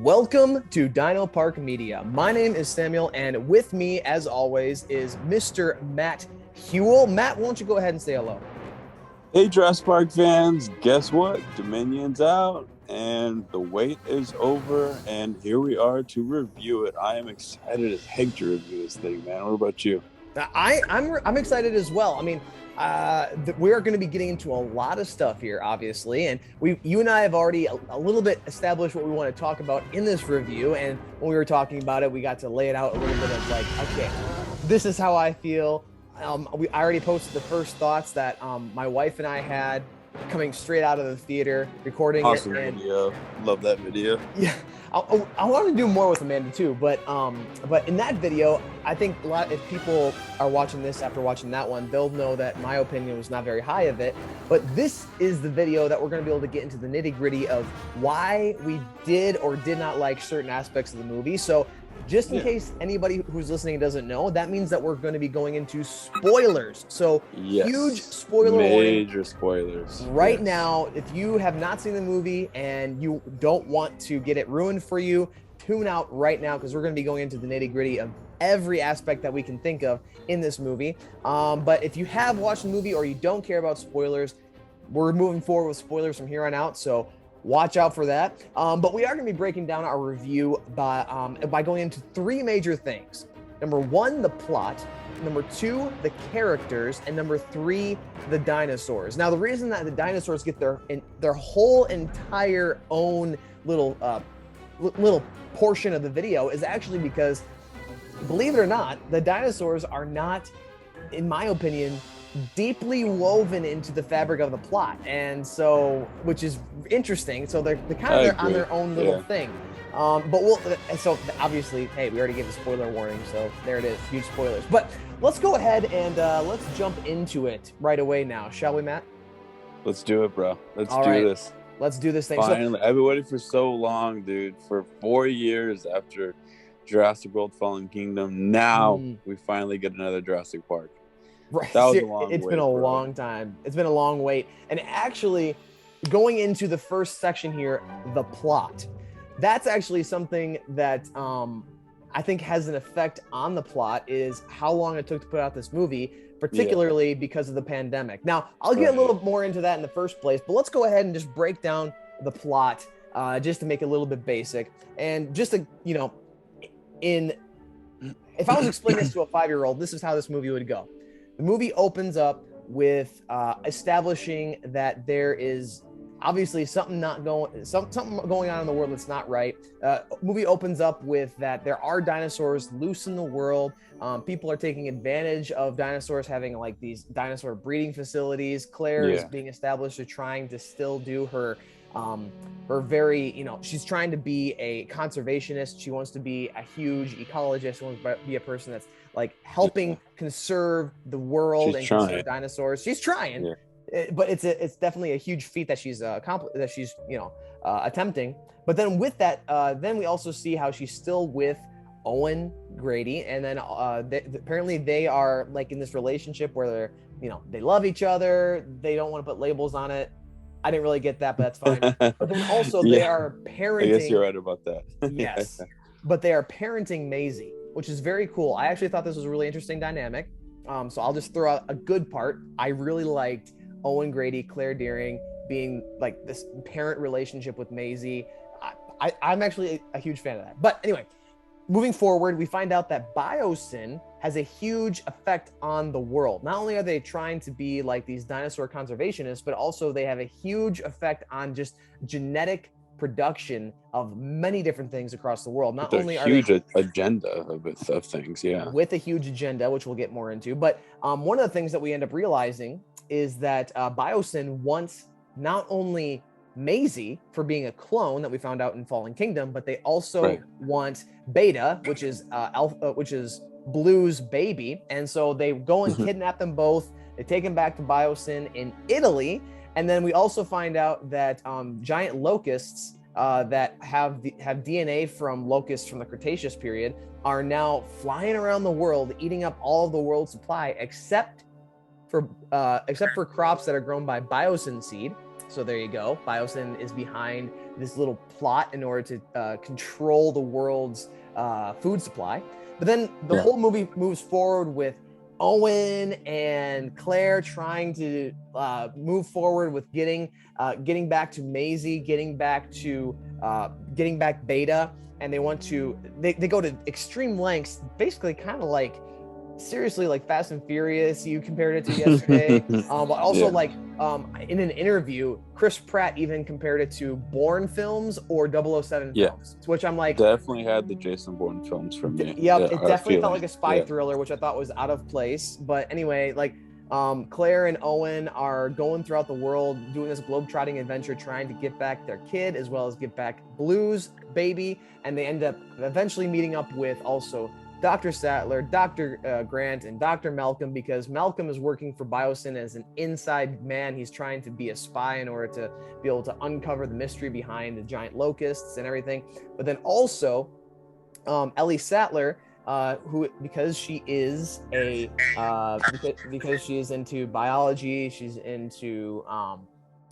Welcome to Dino Park Media. My name is Samuel, and with me, as always, is Mr. Matt Hewell. Matt, why don't you go ahead and say hello? Hey, Jurassic Park fans, guess what? Dominion's out, and the wait is over, and here we are to review it. I am excited as heck to review this thing, man. What about you? I'm excited as well. I mean, we are going to be getting into a lot of stuff here, obviously, and you and I have already a little bit established what we want to talk about in this review. And when we were talking about it, we got to lay it out a little bit of like, okay, this is how I feel. I already posted the first thoughts that my wife and I had coming straight out of the theater, recording awesome it. And, video. Love that video. Yeah, I want to do more with Amanda too, but in that video, I think if people are watching this after watching that one, they'll know that my opinion was not very high of it. But this is the video that we're going to be able to get into the nitty-gritty of why we did or did not like certain aspects of the movie. So just in case anybody who's listening doesn't know, that means that we're going to be going into spoilers. So huge spoiler warning. Major spoilers. Right now, if you have not seen the movie and you don't want to get it ruined for you, tune out right now because we're going to be going into the nitty-gritty of every aspect that we can think of in this movie. But if you have watched the movie or you don't care about spoilers, we're moving forward with spoilers from here on out. So watch out for that. But we are going to be breaking down our review by going into three major things. Number one, the plot. Number two, the characters. And number three, the dinosaurs. Now, the reason that the dinosaurs get their whole entire own little portion of the video is actually because, believe it or not, the dinosaurs are not, in my opinion, deeply woven into the fabric of the plot, and so, which is interesting. So they're kind of on their own little thing. So obviously, hey, we already gave a spoiler warning, so there it is, huge spoilers. But let's go ahead and let's jump into it right away now, shall we, Matt? Let's do it, bro. Let's do this. Let's do this thing. Finally, I've been waiting for so long, dude. For 4 years after Jurassic World Fallen Kingdom, now we finally get another Jurassic Park. Right. That was a long It's been a long time. It's been a long wait. And actually, going into the first section here, the plot. That's actually something that I think has an effect on the plot, is how long it took to put out this movie, particularly because of the pandemic. Now, I'll get a little more into that in the first place, but let's go ahead and just break down the plot just to make it a little bit basic. And just to, if I was explaining this to a 5-year-old, this is how this movie would go. The movie opens up with establishing that there is obviously something going on in the world that's not right. Movie opens up with that there are dinosaurs loose in the world. People are taking advantage of dinosaurs, having like these dinosaur breeding facilities. Claire is being established to trying to still do her very, she's trying to be a conservationist. She wants to be a huge ecologist. She wants to be a person that's like helping conserve the world and conserve dinosaurs. She's trying, but it's definitely a huge feat that she's attempting. But then with that, then we also see how she's still with Owen Grady, and then apparently they are like in this relationship where they're, they love each other. They don't want to put labels on it. I didn't really get that, but that's fine. But then also they are parenting. I guess you're right about that. Yes, but they are parenting Maisie, which is very cool. I actually thought this was a really interesting dynamic. So I'll just throw out a good part. I really liked Owen Grady, Claire Dearing being like this parent relationship with Maisie. I'm actually a huge fan of that. But anyway, moving forward, we find out that biosyn has a huge effect on the world. Not only are they trying to be like these dinosaur conservationists, but also they have a huge effect on just genetic production of many different things across the world. Not only are huge agenda of things, with a huge agenda, which we'll get more into. But one of the things that we end up realizing is that biosyn wants not only Maisie for being a clone that we found out in Fallen Kingdom, but they also want Beta, which is Blue's baby. And so they go and kidnap them both. They take them back to biosyn in Italy. And then we also find out that giant locusts that have DNA from locusts from the Cretaceous period are now flying around the world, eating up all of the world's supply, except for crops that are grown by biosyn seed. So there you go. Biosyn is behind this little plot in order to control the world's food supply. But then the whole movie moves forward with Owen and Claire trying to move forward with getting back to Maisie, getting back Beta, and they go to extreme lengths, basically kind of like seriously like Fast and Furious you compared it to yesterday. But also in an interview, Chris Pratt even compared it to Bourne films or 007 films, which I'm like, definitely had the Jason Bourne films for me. It definitely felt like a spy thriller, which I thought was out of place. But anyway, like Claire and Owen are going throughout the world doing this globetrotting adventure, trying to get back their kid as well as get back Blue's baby, and they end up eventually meeting up with also Dr. Sattler, Dr. Grant, and Dr. Malcolm, because Malcolm is working for Biosyn as an inside man. He's trying to be a spy in order to be able to uncover the mystery behind the giant locusts and everything. But then also Ellie Sattler, who because she is because she is into biology, she's into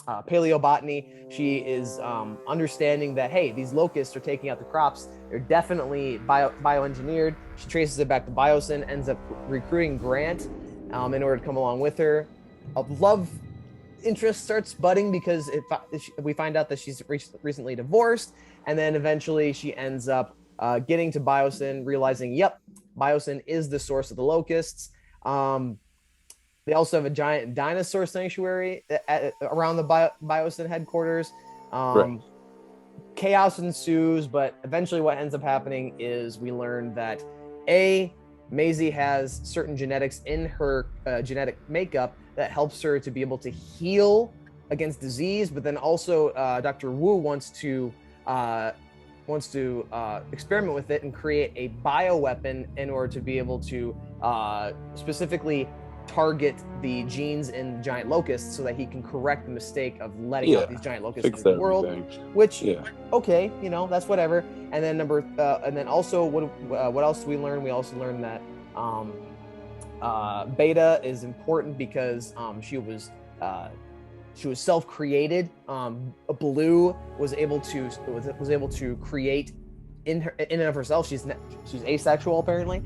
paleobotany, she is understanding that, hey, these locusts are taking out the crops. They're definitely bioengineered. She traces it back to Biosyn, ends up recruiting Grant in order to come along with her. A love interest starts budding because we find out that she's recently divorced, and then eventually she ends up getting to Biosyn, realizing, yep, Biosyn is the source of the locusts. They also have a giant dinosaur sanctuary around the Biosyn headquarters. Chaos ensues, but eventually what ends up happening is we learn that Maisie has certain genetics in her genetic makeup that helps her to be able to heal against disease, but then also Dr. Wu wants to experiment with it and create a bioweapon in order to be able to specifically target the genes in giant locusts so that he can correct the mistake of letting out these giant locusts into the world. Which, okay, that's whatever. And then and then also what else do we learn? We also learned that Beta is important because she was self-created. Blue was able to create in and of herself. She's asexual apparently.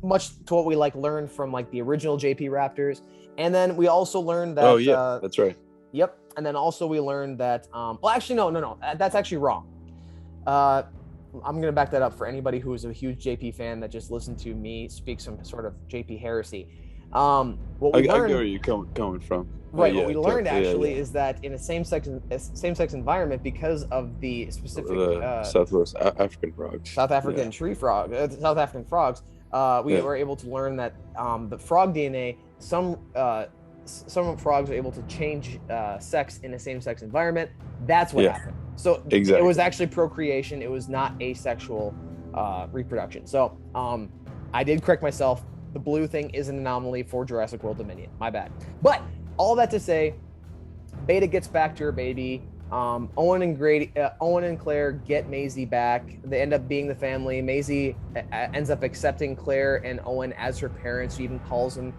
Much to what we learned from the original JP Raptors. And then we also learned that that's right. Yep. And then also we learned that well, actually no, that's actually wrong. I'm gonna back that up for anybody who is a huge JP fan that just listened to me speak some sort of JP heresy. I get where you're coming from. Right. What we learned is that in a same-sex environment, because of the specific South African frogs, South African frogs, we were able to learn that the frog DNA, some frogs are able to change sex in a same-sex environment. That's what happened. So it was actually procreation. It was not asexual reproduction. So I did correct myself. The blue thing is an anomaly for Jurassic World Dominion. My bad. But all that to say, Beta gets back to her baby. Owen and Claire get Maisie back. They end up being the family. Maisie ends up accepting Claire and Owen as her parents. She even calls them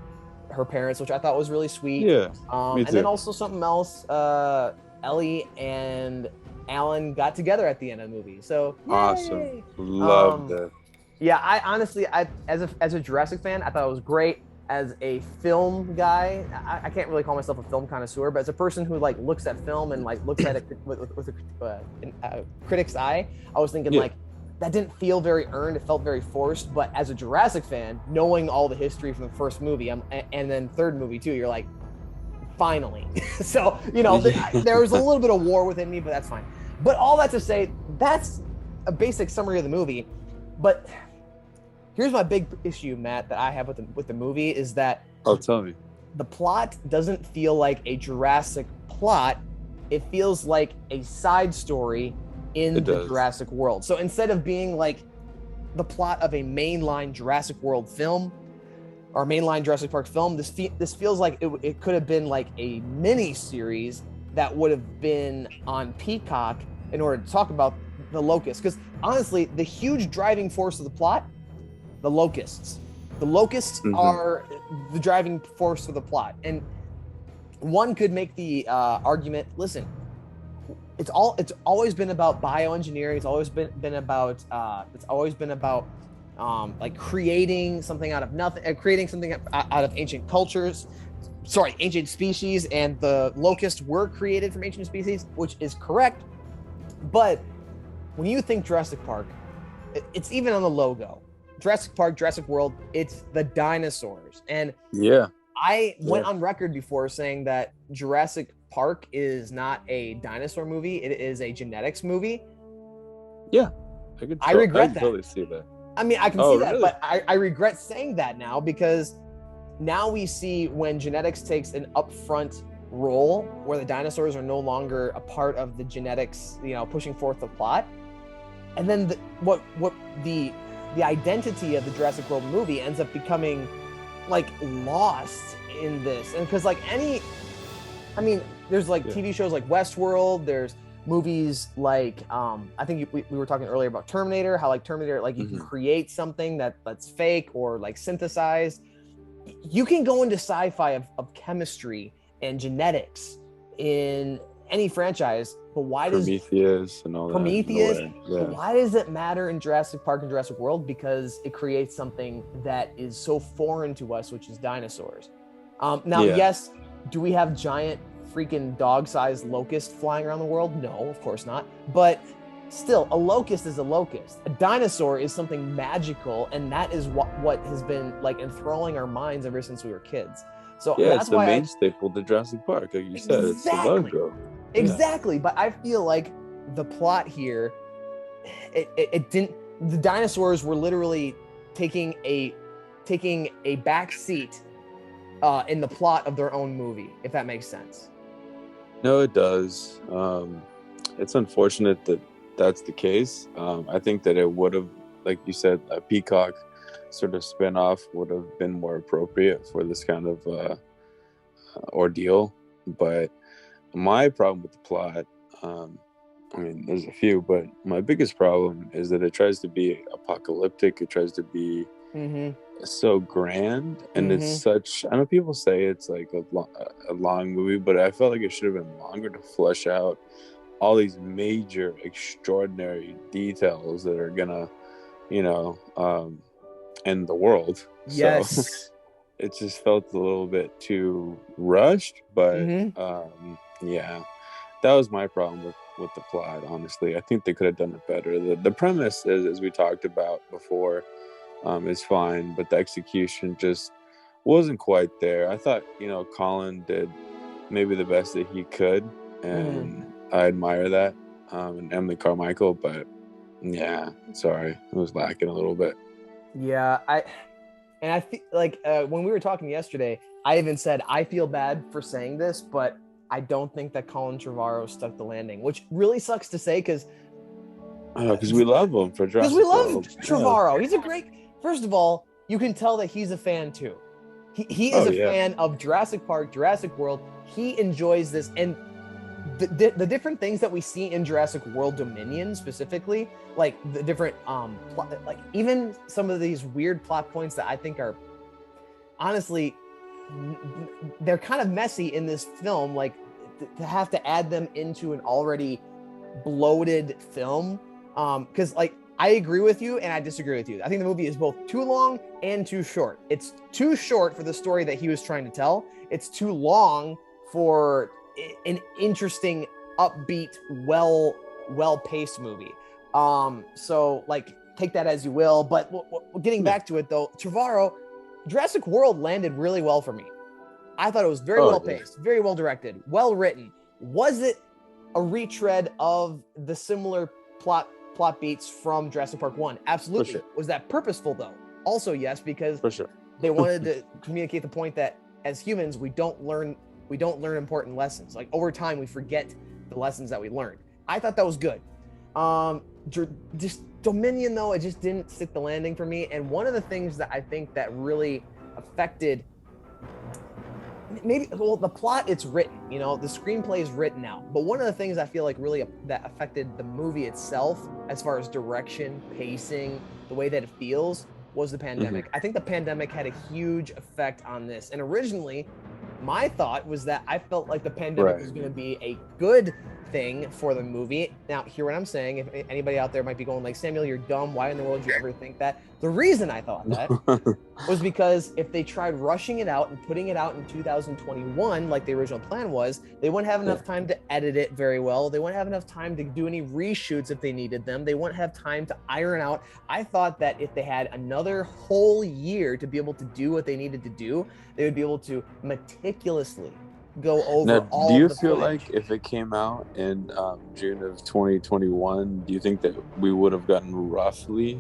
her parents, which I thought was really sweet. Yeah. And then also something else. Ellie and Alan got together at the end of the movie. So awesome. Loved it. Yeah, I honestly, as a Jurassic fan, I thought it was great. As a film guy, I can't really call myself a film connoisseur, but as a person who looks at film and looks at it with a critic's eye, I was thinking that didn't feel very earned. It felt very forced. But as a Jurassic fan, knowing all the history from the first movie and then third movie too, you're like, finally. So there was a little bit of war within me, but that's fine. But all that to say, that's a basic summary of the movie. But here's my big issue, Matt, that I have with the movie is that tell me. The plot doesn't feel like a Jurassic plot. It feels like a side story in the Jurassic World. So instead of being like the plot of a mainline Jurassic World film or mainline Jurassic Park film, this feels like it could have been like a mini series that would have been on Peacock in order to talk about the locusts. Because honestly, the huge driving force of the plot, the locusts. The locusts are the driving force of the plot. And one could make the argument, listen, it's always been about bioengineering. It's always been about like creating something out of nothing, creating something out of ancient cultures. Sorry, ancient species, and the locusts were created from ancient species, which is correct. But when you think Jurassic Park, it's even on the logo. Jurassic Park, Jurassic World, it's the dinosaurs. And Yeah. I went on record before saying that Jurassic Park is not a dinosaur movie. It is a genetics movie. Yeah. I regret that. Totally see that. I mean, I can see that, really? but I regret saying that now, because now we see when genetics takes an upfront role where the dinosaurs are no longer a part of the genetics, pushing forth the plot. And then the identity of the Jurassic World movie ends up becoming like lost in this. And because there's like TV shows like Westworld, there's movies like I think we were talking earlier about Terminator, how like Terminator, like you can create something that's fake or like synthesized. You can go into sci-fi of chemistry and genetics in any franchise, but why does Prometheus and all Prometheus? that? Yeah. Why does it matter in Jurassic Park and Jurassic World? Because it creates something that is so foreign to us, which is dinosaurs. Yes, do we have giant freaking dog-sized locusts flying around the world? No, of course not. But still, a locust is a locust. A dinosaur is something magical, and that is what has been like enthralling our minds ever since we were kids. So that's it's the main staple to Jurassic Park, like you said. It's the logo. Exactly, but I feel like the plot here, it didn't. The dinosaurs were literally taking a back seat in the plot of their own movie, if that makes sense. No, it does. It's unfortunate that that's the case. I think that it would have, like you said, a Peacock sort of spinoff would have been more appropriate for this kind of ordeal. But my problem with the plot, there's a few, but my biggest problem is that it tries to be apocalyptic. It tries to be so grand, and it's such, I know people say it's like a long movie, but I felt like it should have been longer to flesh out all these major, extraordinary details that are gonna, end the world. Yes. So it just felt a little bit too rushed, but that was my problem with the plot. Honestly, I think they could have done it better. The premise is, as we talked about before, is fine, but the execution just wasn't quite there. I thought, Colin did maybe the best that he could, and I admire that, and Emily Carmichael, but sorry, it was lacking a little bit. Yeah, I feel like when we were talking yesterday, I even said I feel bad for saying this, but I don't think that Colin Trevorrow stuck the landing, which really sucks to say because we love him for Jurassic World. Because we love Trevorrow. He's a great. First of all, you can tell that he's a fan too. He is a fan of Jurassic Park, Jurassic World. He enjoys this, and the different things that we see in Jurassic World Dominion specifically, like the different like even some of these weird plot points that I think are honestly they're kind of messy in this film, like to have to add them into an already bloated film, because like I agree with you and I disagree with you. I think the movie is both too long and too short. It's too short for the story that he was trying to tell. It's too long for an interesting, upbeat, well-paced movie. So like take that as you will. But getting back to it though, Trevorrow, Jurassic World landed really well for me. I thought it was very well paced, very well directed, well written. Was it a retread of the similar plot beats from Jurassic Park 1? Absolutely. Sure. Was that purposeful though? Also yes, because they wanted to communicate the point that as humans we don't learn important lessons. Like over time we forget the lessons that we learned. I thought that was good. Just Dominion though, it just didn't stick the landing for me. And one of the things that I think that really affected the plot, it's written, the screenplay is written out. But one of the things I feel like really that affected the movie itself, as far as direction, pacing, the way that it feels, was the pandemic. I think the pandemic had a huge effect on this. And originally, My thought was that I felt like the pandemic Right. was going to be a good thing for the movie. Now, hear what I'm saying. If anybody out there might be going like, Samuel, you're dumb. Why in the world did you ever think that? The reason I thought that was because if they tried rushing it out and putting it out in 2021, like the original plan was, they wouldn't have enough time to edit it very well. They wouldn't have enough time to do any reshoots if they needed them. They wouldn't have time to iron out. I thought that if they had another whole year to be able to do what they needed to do, they would be able to meticulously go over Now, do all you of the feel footage. like if it came out in June of 2021, do you think that we would have gotten roughly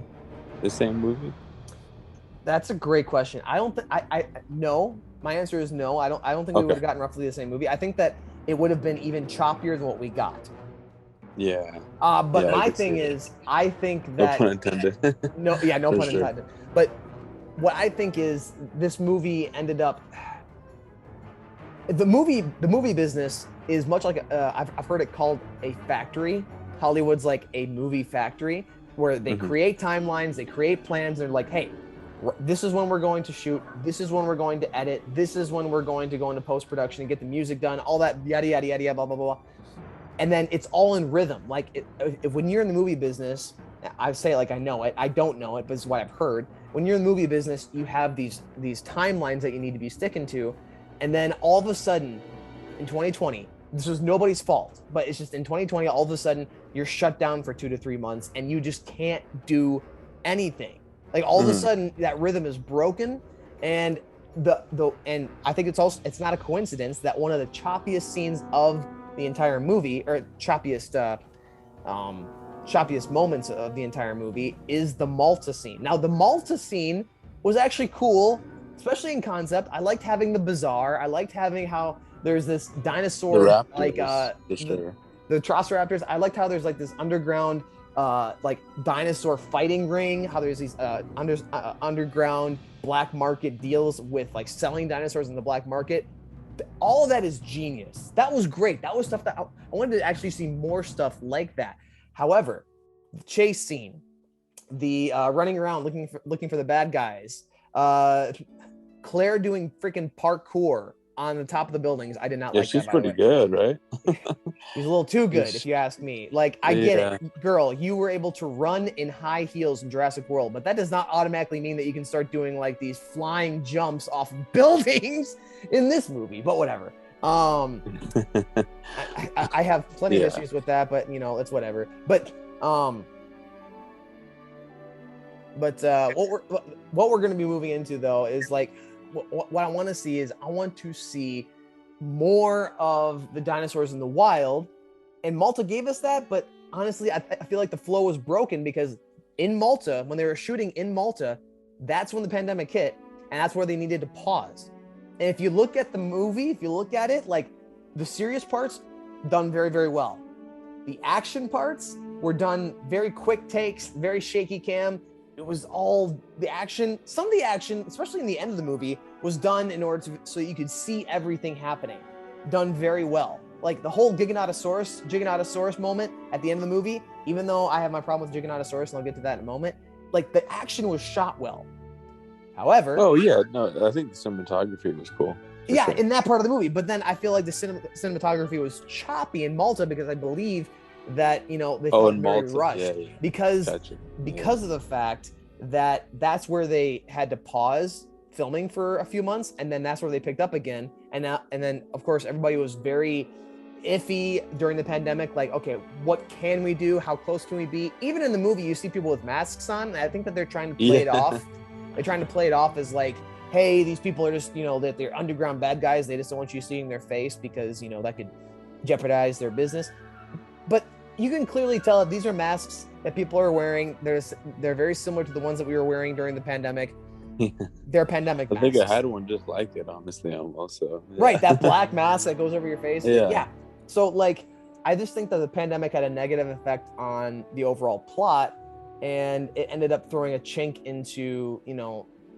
the same movie? That's a great question. I don't think I no. My answer is no. I don't think we would Okay. have gotten roughly the same movie. I think that it would have been even choppier than what we got. Yeah. But Yeah, I my could see thing that. is, I think No that pun intended. no, yeah, no For pun sure. intended. But what I think is this movie ended up the movie business is much like I've heard it called a factory. Hollywood's like a movie factory where they Mhm. create timelines, they create plans. They're like, hey, this is when we're going to shoot. This is when we're going to edit. This is when we're going to go into post production and get the music done. All that yada yada yada yada blah blah blah. And then it's all in rhythm. Like if when you're in the movie business, I say it like I know it. I don't know it, but it's what I've heard. When you're in the movie business, you have these timelines that you need to be sticking to, and then all of a sudden, in 2020, this was nobody's fault, but it's just in 2020, all of a sudden you're shut down for 2 to 3 months, and you just can't do anything. Like all of a Mhm. sudden, that rhythm is broken, and and I think it's not a coincidence that one of the choppiest scenes of the entire movie, or um, choppiest moments of the entire movie, is the Malta scene. Now, the Malta scene was actually cool, especially in concept. I liked having the bazaar. I liked having how there's this The dinosaur, like Raptors, for sure. the Velociraptors. I liked how there's like this underground like dinosaur fighting ring, how there's these underground black market deals with like selling dinosaurs in the black market. All of that is genius. That was great. That was stuff that I wanted to actually see more stuff like that. However, the chase scene, the running around looking for the bad guys, uh, Claire doing freaking parkour on the top of the buildings. I did not Yeah, like that, she's by the pretty way. good, right? She's a little too good, if She's- you ask me. Like, I get yeah. it, girl. You were able to run in high heels in Jurassic World, but that does not automatically mean that you can start doing like these flying jumps off of buildings in this movie. But whatever. I have plenty of Yeah. issues with that, but you know, it's whatever. But what we're going to be moving into though is like what I want to see is I want to see more of the dinosaurs in the wild, and Malta gave us that. But honestly, I feel like the flow was broken because in Malta, when they were shooting in Malta, that's when the pandemic hit, and that's where they needed to pause. And if you look at the movie, if you look at it, like the serious parts done very very well. The action parts were done very quick takes, very shaky cam. It was all the action. Some of the action, especially in the end of the movie, was done in order to so you could see everything happening. Done very well. Like the whole Giganotosaurus moment at the end of the movie, even though I have my problem with Giganotosaurus, and I'll get to that in a moment, like the action was shot well. However, Oh yeah, no, I think the cinematography was cool. yeah, Sure. in that part of the movie. But then I feel like the cinematography was choppy in Malta because I believe that they Oh, felt in very Malta, rushed yeah, because gotcha. because of the fact that that's where they had to pause filming for a few months, and then that's where they picked up again. And then of course everybody was very iffy during the pandemic. Like, okay, what can we do? How close can we be? Even in the movie, you see people with masks on. And I think that they're trying to play it Yeah. off. They're trying to play it off as like, hey, these people are just, that they're underground bad guys. They just don't want you seeing their face because, that could jeopardize their business. But you can clearly tell that these are masks that people are wearing. They're very similar to the ones that we were wearing during the pandemic. They're pandemic I masks. think I had one just like it, honestly, almost. So, yeah. Right, that black mask that goes over your face. Yeah. So, like, I just think that the pandemic had a negative effect on the overall plot, and it ended up throwing a chink into,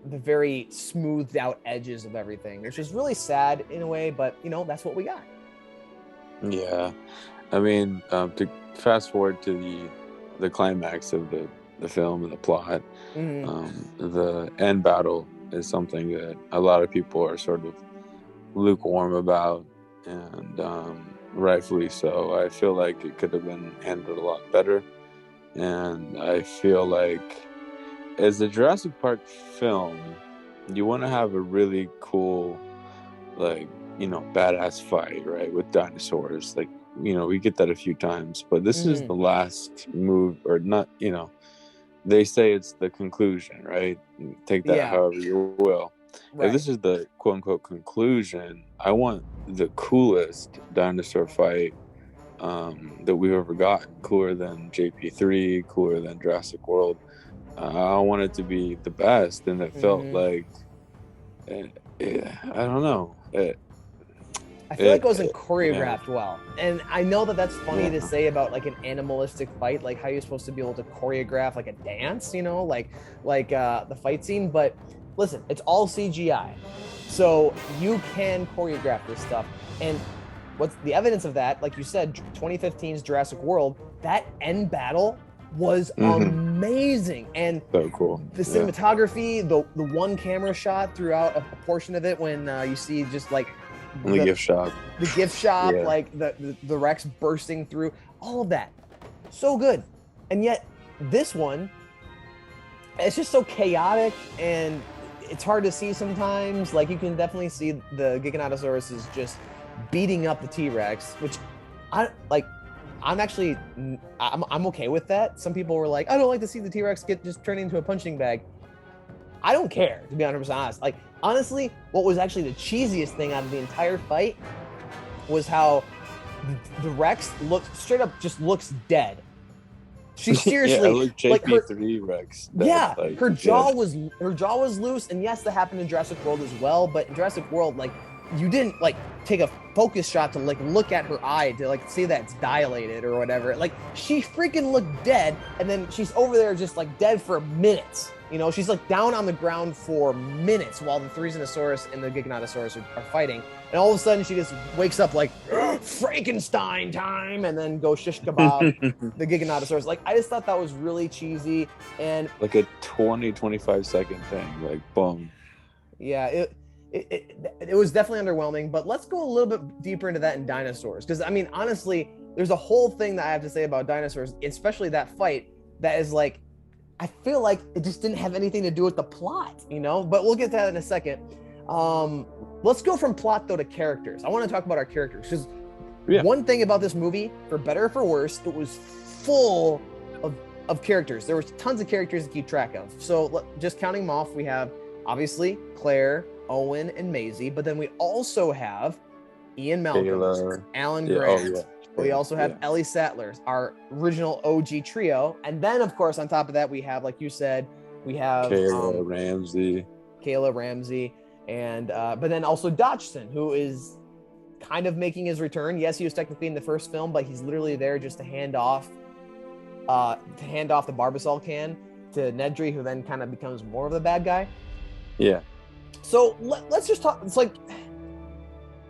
the very smoothed out edges of everything, which is really sad in a way, but, that's what we got. Yeah. I mean, to fast forward to the climax of the film and the plot, Mm-hmm. the end battle is something that a lot of people are sort of lukewarm about, and rightfully so. I feel like it could have been handled a lot better, and I feel like as a Jurassic Park film, you want to have a really cool, like, badass fight, right, with dinosaurs. Like, we get that a few times, but this is the last move, or not, they say it's the conclusion, right? Take that however you will. Right. If this is the quote unquote conclusion, I want the coolest dinosaur fight that we've ever gotten. Cooler than JP3, cooler than Jurassic World. I want it to be the best, and it felt like, I don't know. I feel like it wasn't choreographed well. And I know that that's funny to say about like an animalistic fight, like how you're supposed to be able to choreograph like a dance, like the fight scene. But listen, it's all CGI. So you can choreograph this stuff. And what's the evidence of that? Like you said, 2015's Jurassic World, that end battle was amazing. And so cool. The cinematography, the one camera shot throughout a portion of it when you see just like the gift shop, like the Rex bursting through, all of that, so good. And yet this one, it's just so chaotic and it's hard to see sometimes. Like you can definitely see the Giganotosaurus is just beating up the T-Rex, which I'm okay with that. Some people were like, I don't like to see the T-Rex get just turned into a punching bag. I don't care, to be 100% honest. Like, honestly, what was actually the cheesiest thing out of the entire fight was how the Rex looks dead. She seriously, like JP3 Rex. Yeah, her jaw was loose, and yes, that happened in Jurassic World as well. But in Jurassic World, like, you didn't like take a focus shot to like look at her eye to like see that it's dilated or whatever. Like, she freaking looked dead, and then she's over there just like dead for minutes. She's like down on the ground for minutes while the Therizinosaurus and the Giganotosaurus are fighting. And all of a sudden she just wakes up like, Frankenstein time, and then go shish kebab the Giganotosaurus. Like, I just thought that was really cheesy. And like a 20-25 second thing, like boom. Yeah, it was definitely underwhelming, but let's go a little bit deeper into that in Dinosaurs. Because, I mean, honestly, there's a whole thing that I have to say about Dinosaurs, especially that fight, that is like, I feel like it just didn't have anything to do with the plot, but we'll get to that in a second. Let's go from plot, though, to characters. I want to talk about our characters, because one thing about this movie, for better or for worse, it was full of characters. There were tons of characters to keep track of. So just counting them off, we have, obviously, Claire, Owen, and Maisie, but then we also have Ian Malcolm, Alan Grant. We also have Ellie Sattler, our original OG trio. And then, of course, on top of that, we have, like you said, we have Kayla Ramsey, and but then also Dodgson, who is kind of making his return. Yes, he was technically in the first film, but he's literally there just to hand off the Barbasol can to Nedry, who then kind of becomes more of the bad guy. Yeah. So let's just talk. It's like,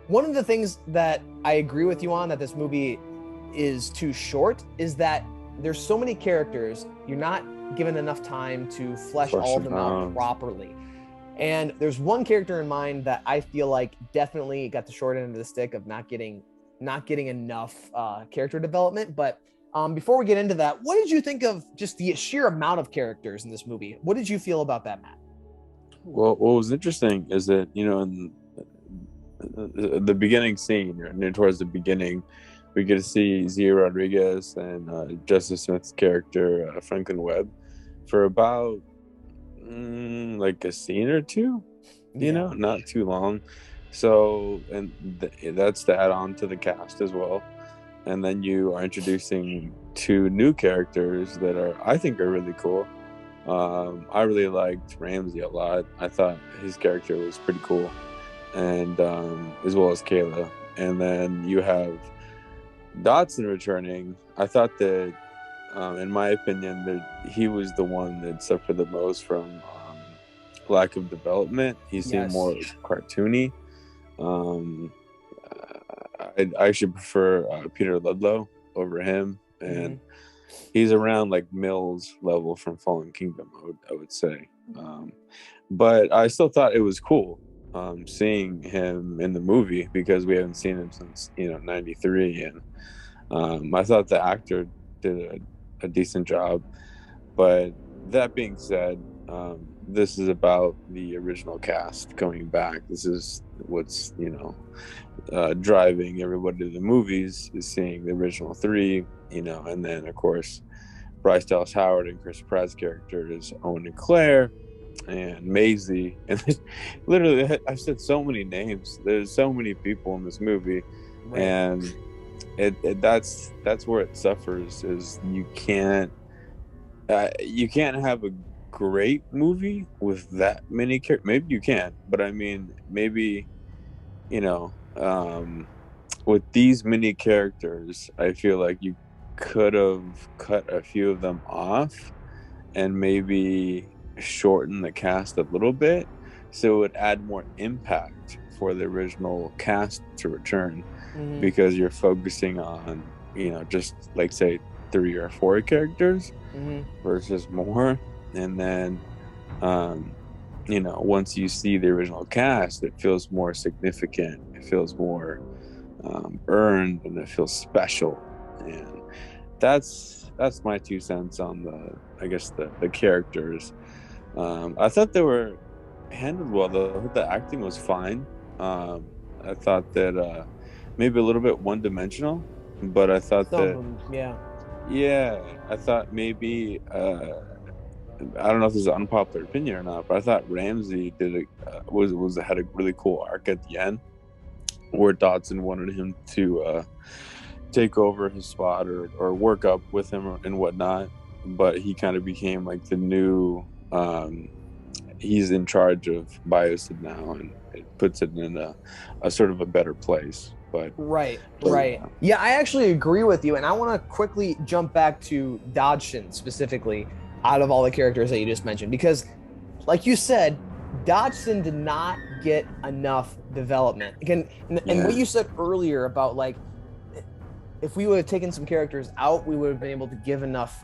one of the things that I agree with you on, that this movie is too short, is that there's so many characters, you're not given enough time to flesh all of them out properly. And there's one character in mind that I feel like definitely got the short end of the stick of not getting enough character development. But before we get into that, what did you think of just the sheer amount of characters in this movie? What did you feel about that, Matt? Well, what was interesting is that, in the beginning scene, towards the beginning, we get to see Zia Rodriguez and Justice Smith's character, Franklin Webb, for about like a scene or two, not too long. So, and that's to add on to the cast as well. And then you are introducing two new characters that I think are really cool. I really liked Ramsey a lot. I thought his character was pretty cool. And as well as Kayla. And then you have Dodgson returning. I thought that, in my opinion, that he was the one that suffered the most from lack of development. He seemed more cartoony. I actually prefer Peter Ludlow over him, and he's around like Mills level from Fallen Kingdom, I would say. But I still thought it was cool. seeing him in the movie because we haven't seen him since '93, and I thought the actor did a decent job. But that being said, this is about the original cast coming back. This is what's driving everybody to the movies, is seeing the original three, and then of course Bryce Dallas Howard and Chris Pratt's character is Owen and Claire and Maisie, and literally I've said so many names. There's so many people in this movie, Right. and that's where it suffers. Is you can't have a great movie with that many characters. Maybe you can, but I mean, maybe with these many characters, I feel like you could have cut a few of them off and maybe shorten the cast a little bit so it would add more impact for the original cast to return, because you're focusing on just like say 3 or 4 characters versus more. And then once you see the original cast, it feels more significant, it feels more earned, and it feels special. And that's my 2 cents on the characters. I thought they were handled well, though. The acting was fine. I thought that maybe a little bit one-dimensional, but I thought I thought maybe I don't know if this is an unpopular opinion or not, but I thought Ramsey had a really cool arc at the end, where Dodson wanted him to take over his spot or work up with him and whatnot, but he kind of became like the new he's in charge of Biosyn now, and it puts it in a sort of a better place. But right. Yeah, I actually agree with you, and I want to quickly jump back to Dodson specifically out of all the characters that you just mentioned, because like you said, Dodson did not get enough development. Again, and what you said earlier about like if we would have taken some characters out, we would have been able to give enough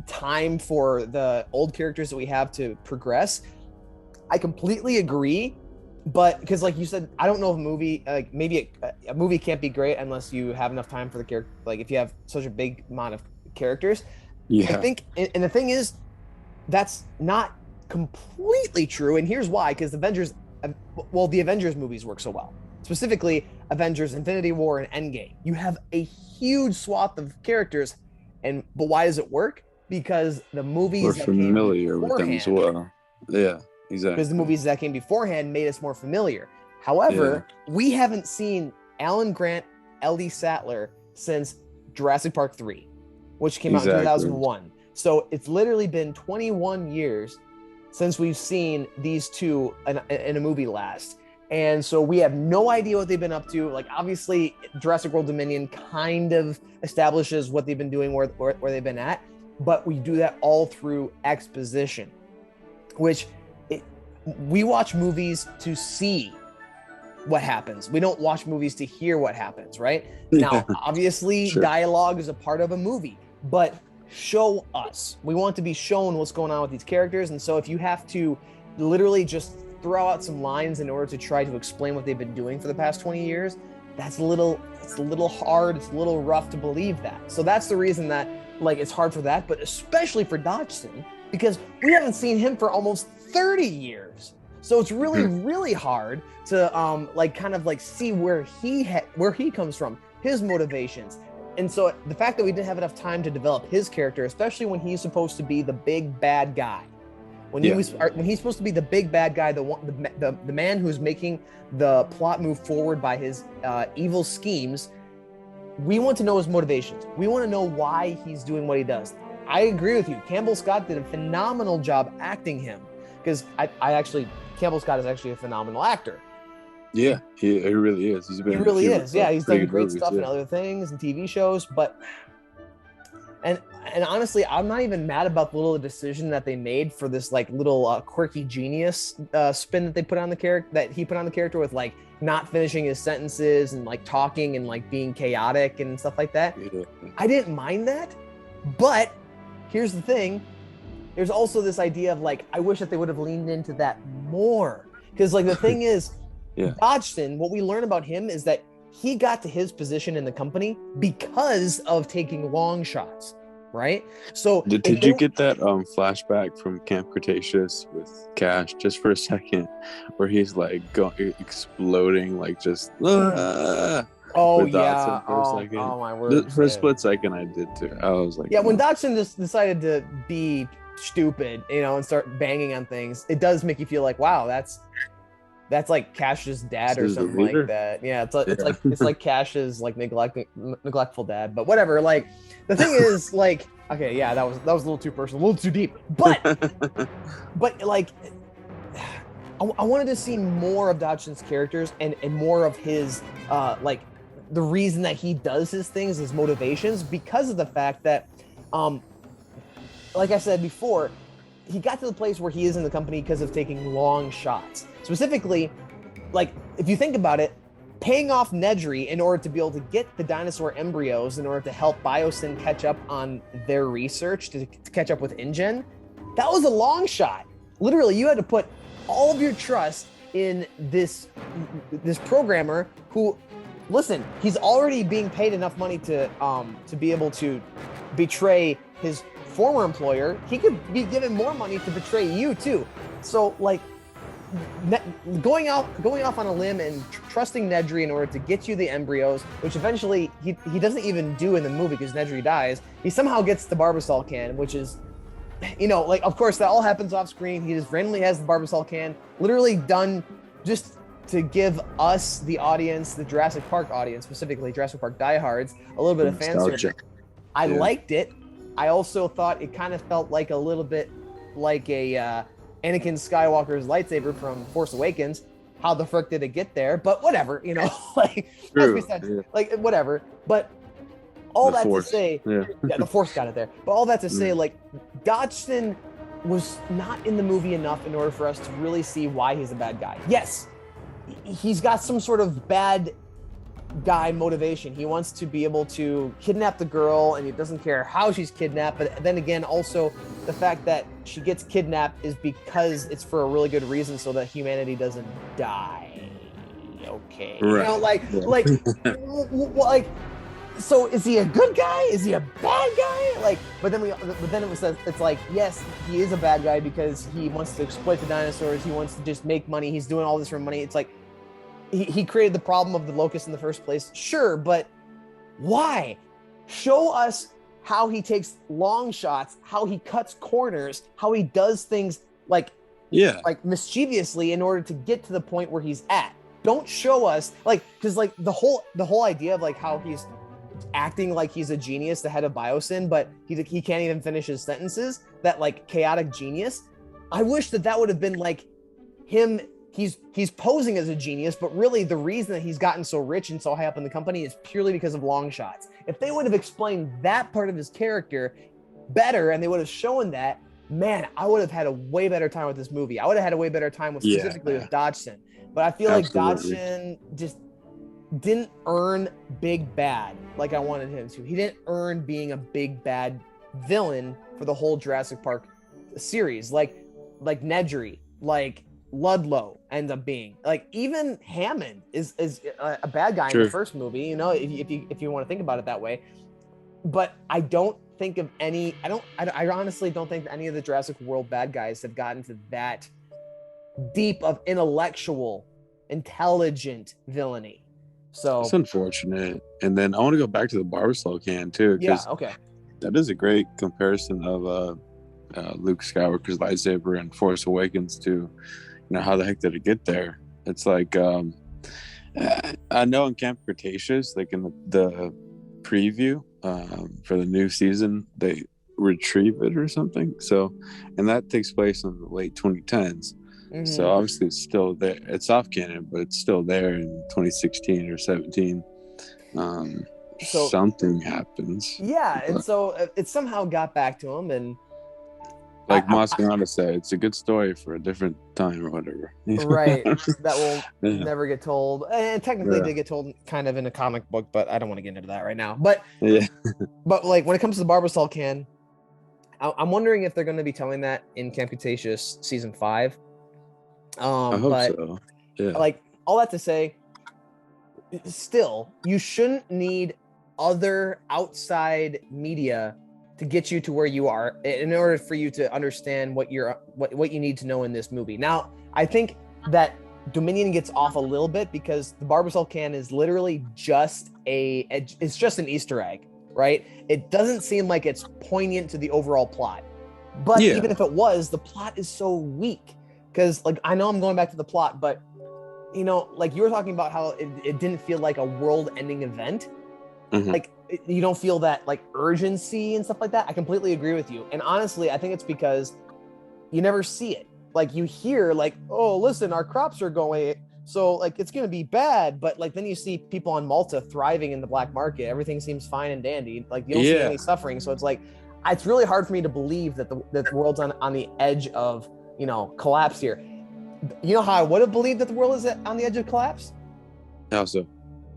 time for the old characters that we have to progress. I completely agree, but because like you said, I don't know if a movie like maybe a movie can't be great unless you have enough time for the character. Like if you have such a big amount of characters, I think, and the thing is, that's not completely true. And here's why: because the Avengers movies work so well. Specifically, Avengers: Infinity War and Endgame. You have a huge swath of characters, but why does it work? Because the movies we're familiar with them as well. Yeah, exactly. Because the movies that came beforehand made us more familiar. However, we haven't seen Alan Grant, Ellie Sattler since Jurassic Park 3, which came out in 2001. So it's literally been 21 years since we've seen these two in a movie last. And so we have no idea what they've been up to. Like, obviously, Jurassic World Dominion kind of establishes what they've been doing, where they've been at. But we do that all through exposition, which we watch movies to see what happens. We don't watch movies to hear what happens, right? Now, obviously, dialogue is a part of a movie, but show us. We want to be shown what's going on with these characters. And so if you have to literally just throw out some lines in order to try to explain what they've been doing for the past 20 years, it's a little hard. It's a little rough to believe that. So that's the reason that it's hard for that, but especially for Dodson, because we haven't seen him for almost 30 years. So it's really, really hard to see where he comes from, his motivations. And so the fact that we didn't have enough time to develop his character, especially when he's supposed to be the big bad guy, when he's supposed to be the big bad guy, the man who's making the plot move forward by his evil schemes, we want to know his motivations. We want to know why he's doing what he does. I agree with you. Campbell Scott did a phenomenal job acting him, because Campbell Scott is actually a phenomenal actor. Yeah, he really is. He really is. Yeah, he's done great stuff in other things and TV shows, but and honestly, I'm not even mad about the little decision that they made for this little quirky genius spin that they put on the character, that he put on the character, with not finishing his sentences and talking and being chaotic and stuff like that. I didn't mind that, but here's the thing: there's also this idea of like, I wish that they would have leaned into that more. Because like the thing is, Yeah. Dodgson, what we learn about him is that he got to his position in the company because of taking long shots, right? So Did you get that flashback from Camp Cretaceous with Cash just for a second, where he's like exploding, like just oh with yeah, Dodson for a second? oh my word, For a split second, I did too. I was like, yeah, when Dodgson just decided to be stupid, you know, and start banging on things, it does make you feel like, wow, that's like Cash's dad or This is the something like leader? that. Yeah, it's Yeah. like Cash's like neglectful dad, but whatever. Like the thing is, like, okay, yeah, that was a little too personal, a little too deep, but like I wanted to see more of Dodgson's characters and more of his like the reason that he does his things, his motivations, because of the fact that like I said before, he got to the place where he is in the company because of taking long shots. Specifically, like if you think about it, paying off Nedry in order to be able to get the dinosaur embryos in order to help Biosyn catch up on their research, to catch up with InGen, that was a long shot. Literally, you had to put all of your trust in this programmer who, listen, he's already being paid enough money to be able to betray his former employer. He could be given more money to betray you too. So like going off on a limb and trusting Nedry in order to get you the embryos, which eventually he doesn't even do in the movie because Nedry dies. He somehow gets the Barbasol can, which is, you know, like, of course that all happens off screen. He just randomly has the Barbasol can, literally done just to give us, the audience, the Jurassic Park audience, specifically Jurassic Park diehards, a little bit of fan service. I liked it. I also thought it kind of felt like a little bit like a Anakin Skywalker's lightsaber from Force Awakens. How the frick did it get there? But whatever, you know, like, like whatever. But all that to say, yeah, the Force got it there. But all that to say, like, Dodgson was not in the movie enough in order for us to really see why he's a bad guy. Yes, he's got some sort of bad guy motivation. He wants to be able to kidnap the girl, and he doesn't care how she's kidnapped. But then again, also the fact that she gets kidnapped is because it's for a really good reason, so that humanity doesn't die. Okay, right. You know, like, so is he a good guy? Is he a bad guy? Like, but then it's like, yes, he is a bad guy because he wants to exploit the dinosaurs. He wants to just make money. He's doing all this for money. It's like, he created the problem of the locust in the first place. Sure, but why? Show us how he takes long shots, how he cuts corners, how he does things like mischievously in order to get to the point where he's at. Don't show us, like, because like the whole idea of like how he's acting like he's a genius, the head of Biosyn, but he can't even finish his sentences, that like chaotic genius. I wish that would have been like him. He's posing as a genius, but really the reason that he's gotten so rich and so high up in the company is purely because of long shots. If they would have explained that part of his character better, and they would have shown that, man, I would have had a way better time with this movie. I would have had a way better time with specifically with Dodgson. But I feel like Dodgson just didn't earn big bad like I wanted him to. He didn't earn being a big bad villain for the whole Jurassic Park series, like Nedry, like Ludlow ends up being, like, even Hammond is a bad guy in the first movie, you know, if you want to think about it that way. But I don't think of any, I honestly don't think that any of the Jurassic World bad guys have gotten to that deep of intellectual, intelligent villainy. So it's unfortunate. And then I want to go back to the Barbasol can too. Yeah, okay. That is a great comparison of Luke Skywalker's lightsaber and Force Awakens to, you know, how the heck did it get there? It's like, I know in Camp Cretaceous, like in the preview for the new season, they retrieve it or something. So, and that takes place in the late 2010s. Mm-hmm. So obviously it's still there. It's off canon, but it's still there in 2016 or 17. So something happens. Yeah, and so it somehow got back to him, and like Mascherano said, it's a good story for a different time or whatever. Right, that will never get told. And technically, they get told kind of in a comic book, but I don't want to get into that right now. But but like when it comes to the Barbasol can, I'm wondering if they're going to be telling that in Camp Cretaceous season 5. I hope But so. Yeah. like all that to say, still, you shouldn't need other outside media to get you to where you are in order for you to understand what you need to know in this movie. Now, I think that Dominion gets off a little bit because the Barbasol can is literally just it's just an Easter egg, right? It doesn't seem like it's poignant to the overall plot. But even if it was, the plot is so weak. Because like I know I'm going back to the plot, but you know, like you were talking about how it didn't feel like a world-ending event. Mhm. Like you don't feel that like urgency and stuff like that. I completely agree with you. And honestly, I think it's because you never see it. Like you hear like, oh, listen, our crops are going, so like it's gonna be bad. But like then you see people on Malta thriving in the black market. Everything seems fine and dandy. Like you don't see any suffering. So it's like it's really hard for me to believe that the world's on the edge of, you know, collapse here. You know how I would have believed that the world is on the edge of collapse? How so?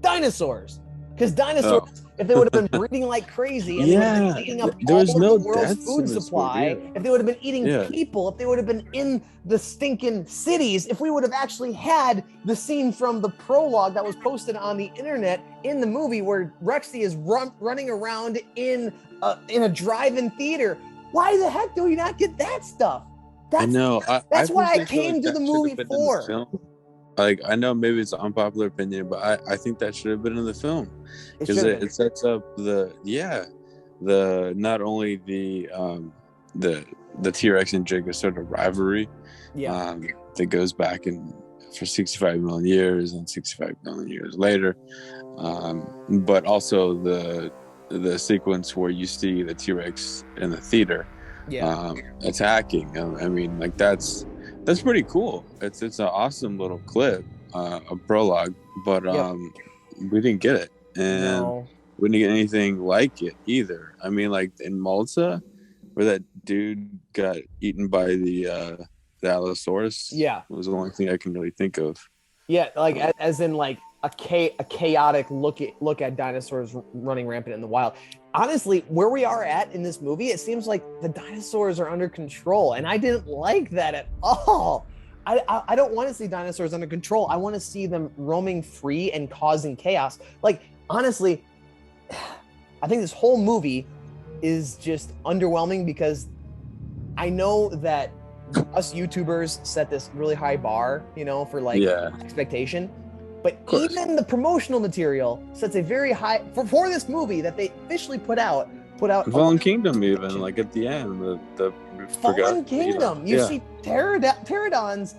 Dinosaurs. Because dinosaurs, if they would have been breeding like crazy and they would have been eating up there all was of no the world's deaths food in this supply, movie. if they would have been eating people, if they would have been in the stinking cities, if we would have actually had the scene from the prologue that was posted on the internet in the movie where Rexy is running around in a drive-in theater, why the heck do we not get that stuff? I know. That's I what I think came to that the should movie have been for. in the film. Like I know maybe it's an unpopular opinion, but I think that should have been in the film because it sets up the not only the T-Rex and Jacob sort of rivalry that goes back for 65 million years and 65 million years later, but also the sequence where you see the T-Rex in the theater attacking. I mean, like that's pretty cool. It's an awesome little clip, a prologue, but we didn't get it, and we didn't get anything like it either. I mean, like in Malta, where that dude got eaten by the Allosaurus. Was the only thing I can really think of. Yeah, like as in like a chaotic look at dinosaurs running rampant in the wild. Honestly, where we are at in this movie, it seems like the dinosaurs are under control, and I didn't like that at all. I don't want to see dinosaurs under control. I want to see them roaming free and causing chaos. Like, honestly, I think this whole movie is just underwhelming because I know that us YouTubers set this really high bar, you know, for like expectation. But even the promotional material sets a very high for this movie that they officially put out. Fallen Kingdom, even like at the end, the Fallen Kingdom. You see pteranodons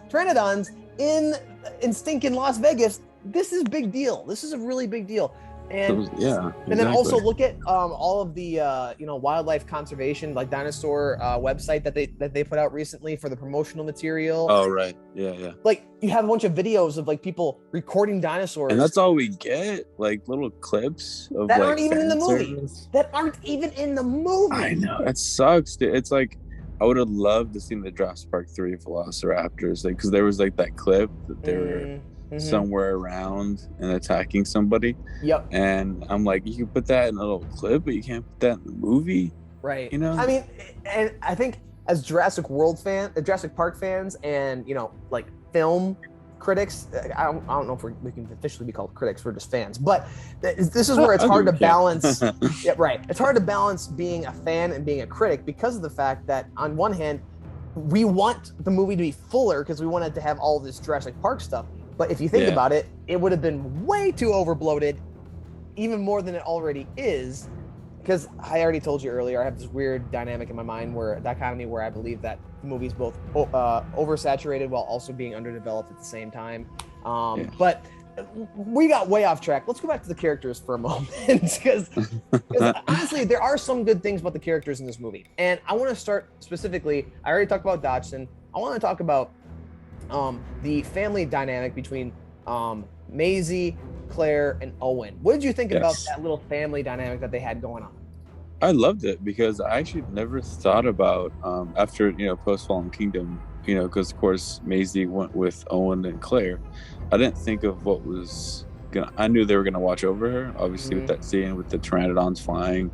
in stinking Las Vegas. This is a big deal. This is a really big deal. And and then also look at all of the wildlife conservation, like dinosaur website that they put out recently for the promotional material. Oh right, yeah. Like you have a bunch of videos of like people recording dinosaurs, and that's all we get, like little clips of that like, aren't even in the movie. That aren't even in the movie. I know, that sucks, dude. It's like I would have loved to see the Jurassic Park 3 Velociraptors, like because there was like that clip that they were somewhere around and attacking somebody. And I'm like, you can put that in a little clip, but you can't put that in the movie, right? You know, I mean, and I think as Jurassic Park fans, and you know, like film critics, I don't know if we can officially be called critics. We're just fans, but this is where it's hard to balance. It's hard to balance being a fan and being a critic because of the fact that on one hand, we want the movie to be fuller because we wanted to have all this Jurassic Park stuff. But if you think about it, it would have been way too overbloated, even more than it already is. Because I already told you earlier, I have this weird dynamic in my mind where I believe that the movie's both oversaturated while also being underdeveloped at the same time. But we got way off track. Let's go back to the characters for a moment, because honestly, there are some good things about the characters in this movie. And I want to start specifically, I already talked about Dodgson. I want to talk about the family dynamic between Maisie, Claire, and Owen. What did you think about that little family dynamic that they had going on? I loved it because I actually never thought about after post Fallen Kingdom, because of course Maisie went with Owen and Claire. I didn't think of what was gonna. I knew they were gonna watch over her, obviously with that scene with the pteranodons flying,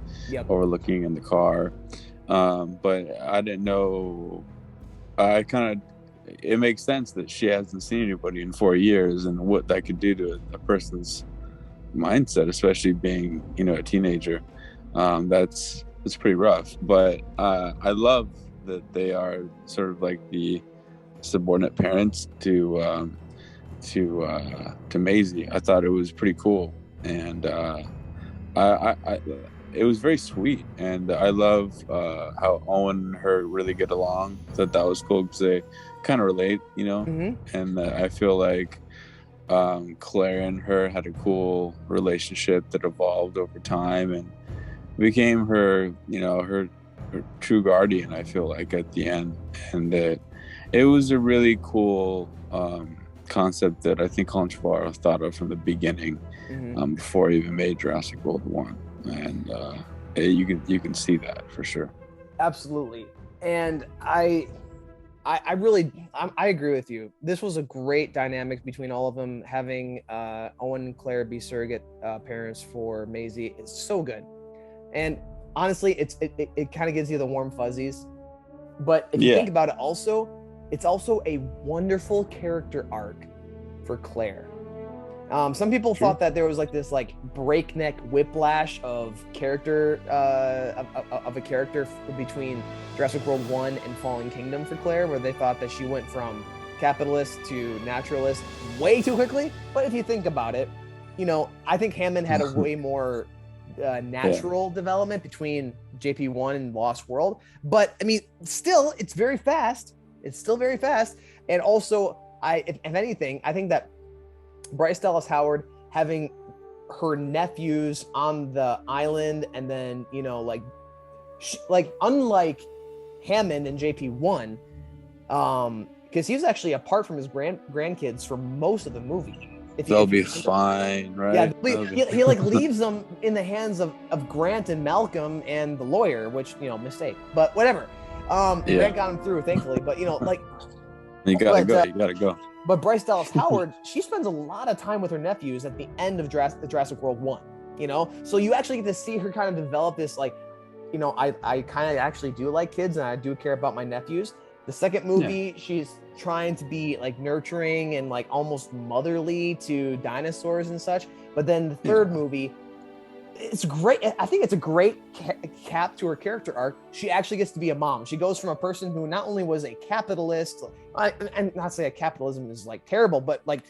overlooking in the car. But I didn't know. I kind of, it makes sense that she hasn't seen anybody in 4 years, and what that could do to a person's mindset, especially being, a teenager. It's pretty rough. But I love that they are sort of like the subordinate parents to Maisie. I thought it was pretty cool, and I it was very sweet, and I love how Owen and her really get along. That was cool because they kind of relate, Mm-hmm. and I feel like Claire and her had a cool relationship that evolved over time and became her, her true guardian. I feel like at the end, and it was a really cool concept that I think Colin Trevorrow thought of from the beginning, Mm-hmm. before he even made Jurassic World 1, and you can see that for sure. Absolutely. And I agree with you. This was a great dynamic between all of them. Having Owen and Claire be surrogate parents for Maisie is so good. And honestly, it kind of gives you the warm fuzzies. But if you Yeah, think about it, also, it's also a wonderful character arc for Claire. Some people sure. thought that there was like this like breakneck whiplash of character of a character between Jurassic World 1 and Fallen Kingdom for Claire, where they thought that she went from capitalist to naturalist way too quickly. But if you think about it, I think Hammond had a way more Yeah, natural development between JP1 and Lost World. But I mean, still, it's very fast. It's still very fast. And also, if anything, I think that Bryce Dallas Howard having her nephews on the island, and then like unlike Hammond and JP1, because he was actually apart from his grandkids for most of the movie. they'll If you be think about it. fine, Yeah, right? he like leaves them in the hands of Grant and Malcolm and the lawyer, which mistake, but whatever. And Yeah, Grant got him through, thankfully. But like, you gotta but go. You gotta go. but Bryce Dallas Howard, she spends a lot of time with her nephews at the end of Jurassic World 1, So you actually get to see her kind of develop this, like, I kind of actually do like kids and I do care about my nephews. The second Yeah, movie, she's trying to be like nurturing and like almost motherly to dinosaurs and such. But then the yeah, third movie, it's great. I think it's a great cap to her character arc. She actually gets to be a mom. She goes from a person who not only was a capitalist, and not say that capitalism is like terrible, but like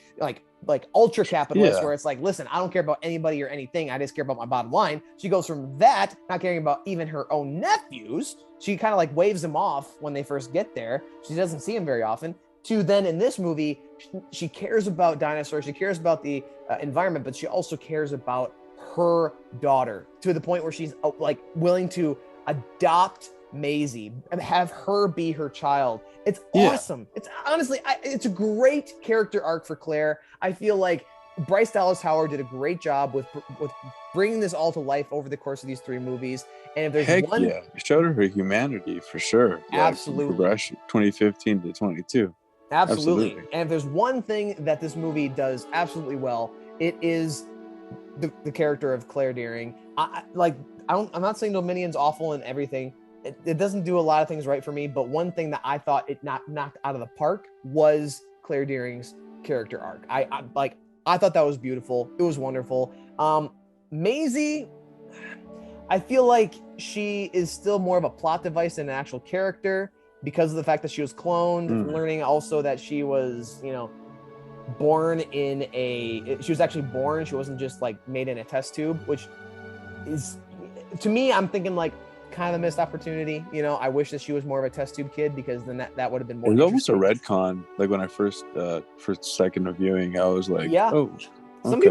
ultra capitalist, yeah, where it's like, listen, I don't care about anybody or anything. I just care about my bottom line. She goes from that, not caring about even her own nephews. She kind of like waves them off when they first get there. She doesn't see them very often. To then in this movie, she cares about dinosaurs. She cares about the environment, but she also cares about her daughter to the point where she's like willing to adopt Maisie and have her be her child. It's yeah. awesome. It's honestly, it's a great character arc for Claire. I feel like Bryce Dallas Howard did a great job with bringing this all to life over the course of these three movies. And if there's Heck one, yeah, it showed her humanity for sure. Like from absolutely, progression, 2015 to 22. absolutely. Absolutely. And if there's one thing that this movie does absolutely well, it is the character of Claire Dearing. I'm not saying Dominion's awful and everything. It doesn't do a lot of things right for me, but one thing that I thought it knocked out of the park was Claire Dearing's character arc. I thought that was beautiful. It was wonderful. Maisie, I feel like she is still more of a plot device than an actual character because of the fact that she was cloned, learning also that she was, born she was actually born, she wasn't just like made in a test tube, which is, to me, I'm thinking like kind of a missed opportunity. I wish that she was more of a test tube kid, because then that would have been more It's almost a interesting. retcon. Like when I first second of viewing, I was like, Yeah. oh, Some okay.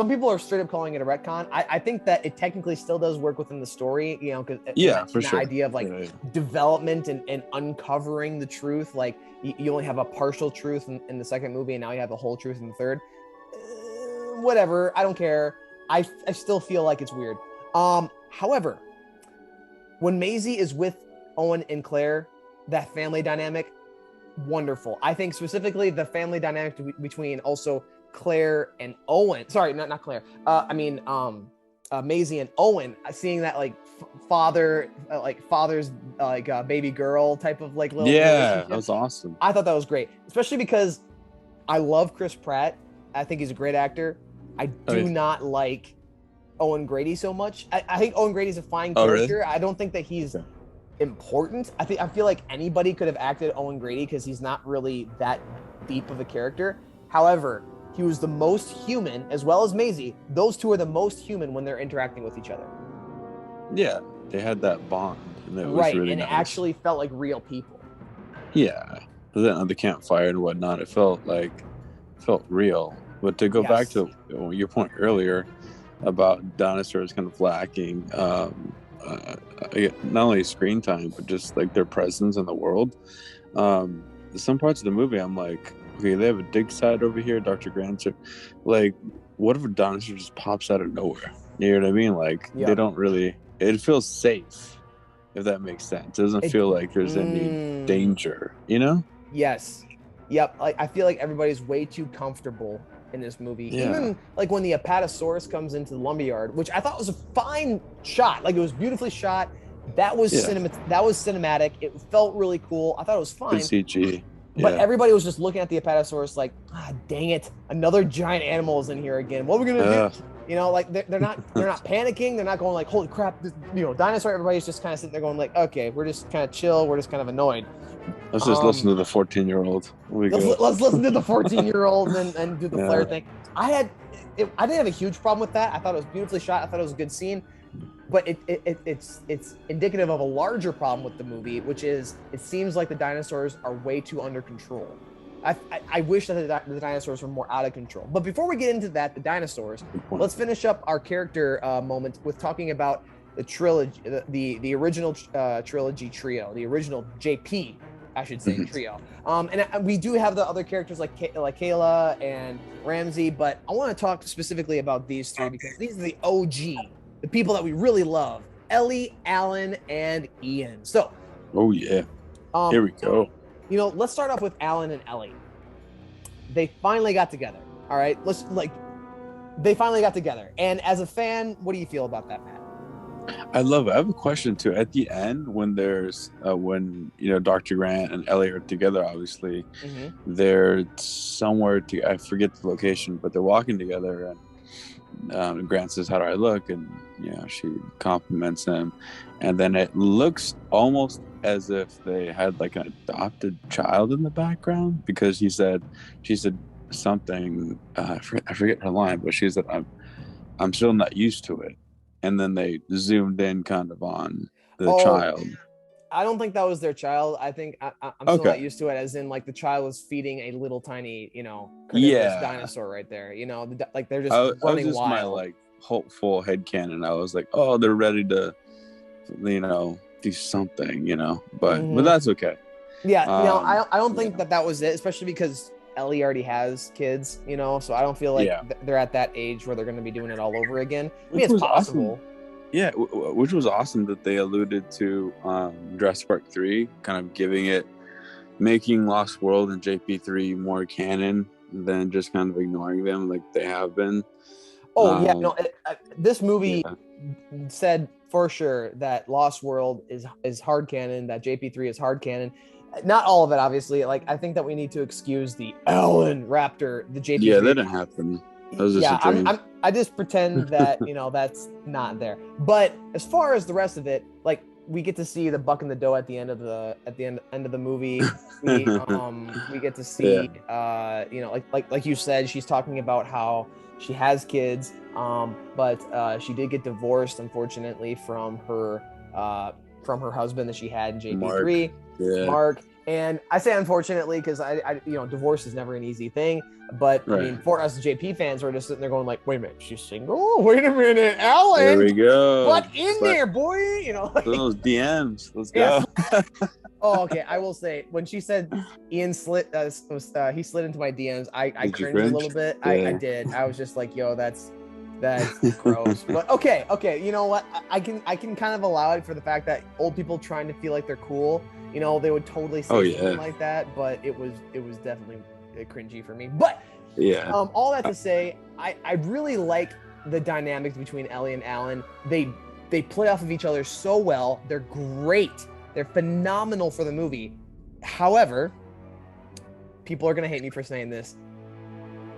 people are straight up calling it a retcon. I think that it technically still does work within the story, because Yeah, for the sure. idea of like Yeah. development and uncovering the truth. Like you only have a partial truth in the second movie, and now you have the whole truth in the third. Whatever, I don't care. I still feel like it's weird. However, when Maisie is with Owen and Claire, that family dynamic, wonderful. I think specifically the family dynamic between also Claire and Owen. Sorry, not Claire. Maisie and Owen, seeing that like father's baby girl type of like little Yeah, relationship. that was awesome. I thought that was great, especially because I love Chris Pratt. I think he's a great actor. I do not like Owen Grady so much. I think Owen Grady's a fine character. Really? I don't think that he's important. I feel like anybody could have acted Owen Grady because he's not really that deep of a character. However, he was the most human, as well as Maisie. Those two are the most human when they're interacting with each other. Yeah, they had that bond, and it was Right, really and nice. it actually felt like real people. Yeah, but then on the campfire and whatnot, it felt real. But to go back to your point earlier about dinosaurs kind of lacking not only screen time but just like their presence in the world. Some parts of the movie, I'm like, okay, they have a dig site over here, Dr. Grant's. Like, what if a dinosaur just pops out of nowhere? You know what I mean? Like, they don't really. It feels safe, if that makes sense. It doesn't feel like there's any danger. You know? Yes. Yep. Like, I feel like everybody's way too comfortable in this movie. Yeah. Even like when the Apatosaurus comes into the lumberyard, which I thought was a fine shot. Like, it was beautifully shot. That was cinematic. It felt really cool. I thought it was fine. Good CG. But everybody was just looking at the Apatosaurus like, dang it, another giant animal is in here again. What are we gonna do? You know, like they're not panicking. They're not going like, holy crap, this, dinosaur. Everybody's just kind of sitting there going like, okay, we're just kind of chill. We're just kind of annoyed. Let's just listen to the 14-year-old. Let's listen to the 14-year-old and do the flare thing. I didn't have a huge problem with that. I thought it was beautifully shot. I thought it was a good scene. But it's indicative of a larger problem with the movie, which is it seems like the dinosaurs are way too under control. I wish that the dinosaurs were more out of control. But before we get into that, the dinosaurs, let's finish up our character moment with talking about the trilogy, the original trilogy trio, the original JP, I should say, trio. And we do have the other characters like Kayla and Ramsey, but I want to talk specifically about these three because these are the OG. The people that we really love, Ellie, Alan, and Ian. So, here we go. Let's start off with Alan and Ellie. They finally got together. All right, they finally got together. And as a fan, what do you feel about that, Matt? I love it. I have a question too. At the end, when there's Dr. Grant and Ellie are together, obviously, they're somewhere I forget the location, but they're walking together and Grant says, "How do I look?" And she compliments him, and then it looks almost as if they had like an adopted child in the background because she said something. I forget her line, but she said, "I'm still not used to it," and then they zoomed in kind of on the child. I don't think that was their child. I think I'm still not used to it, as in like the child was feeding a little tiny, dinosaur right there. Like they're just running wild. My like hopeful headcanon. I was like, oh, they're ready to, do something, but that's okay. Yeah, I don't think that was it, especially because Ellie already has kids, so I don't feel like they're at that age where they're going to be doing it all over again. I mean, it's possible. Awesome. Yeah, which was awesome that they alluded to Jurassic Park 3, kind of making Lost World and JP3 more canon than just kind of ignoring them like they have been. This movie said for sure that Lost World is hard canon, that JP3 is hard canon. Not all of it, obviously. Like, I think that we need to excuse the Alan Raptor, the JP3. Yeah, that didn't happen. That was just a dream. I just pretend that that's not there. But as far as the rest of it, like we get to see the buck and the doe at the end of the movie. We get to see like you said, she's talking about how she has kids, but she did get divorced, unfortunately, from her husband that she had in JP3, Mark. And I say unfortunately because I divorce is never an easy thing. But I mean, for us JP fans, we're just sitting there going like, wait a minute, she's single? Wait a minute, Alan. There we go. What there, boy? Those DMs. Let's go. Oh, okay. I will say when she said Ian slid into my DMs, I cringed a little bit. Yeah. I did. I was just like, yo, that's gross. But okay. You know what? I can kind of allow it for the fact that old people trying to feel like they're cool. They would totally say something like that. But it was definitely cringy for me. But all that to say, I really like the dynamics between Ellie and Alan. They play off of each other so well. They're great. They're phenomenal for the movie. However, people are gonna hate me for saying this.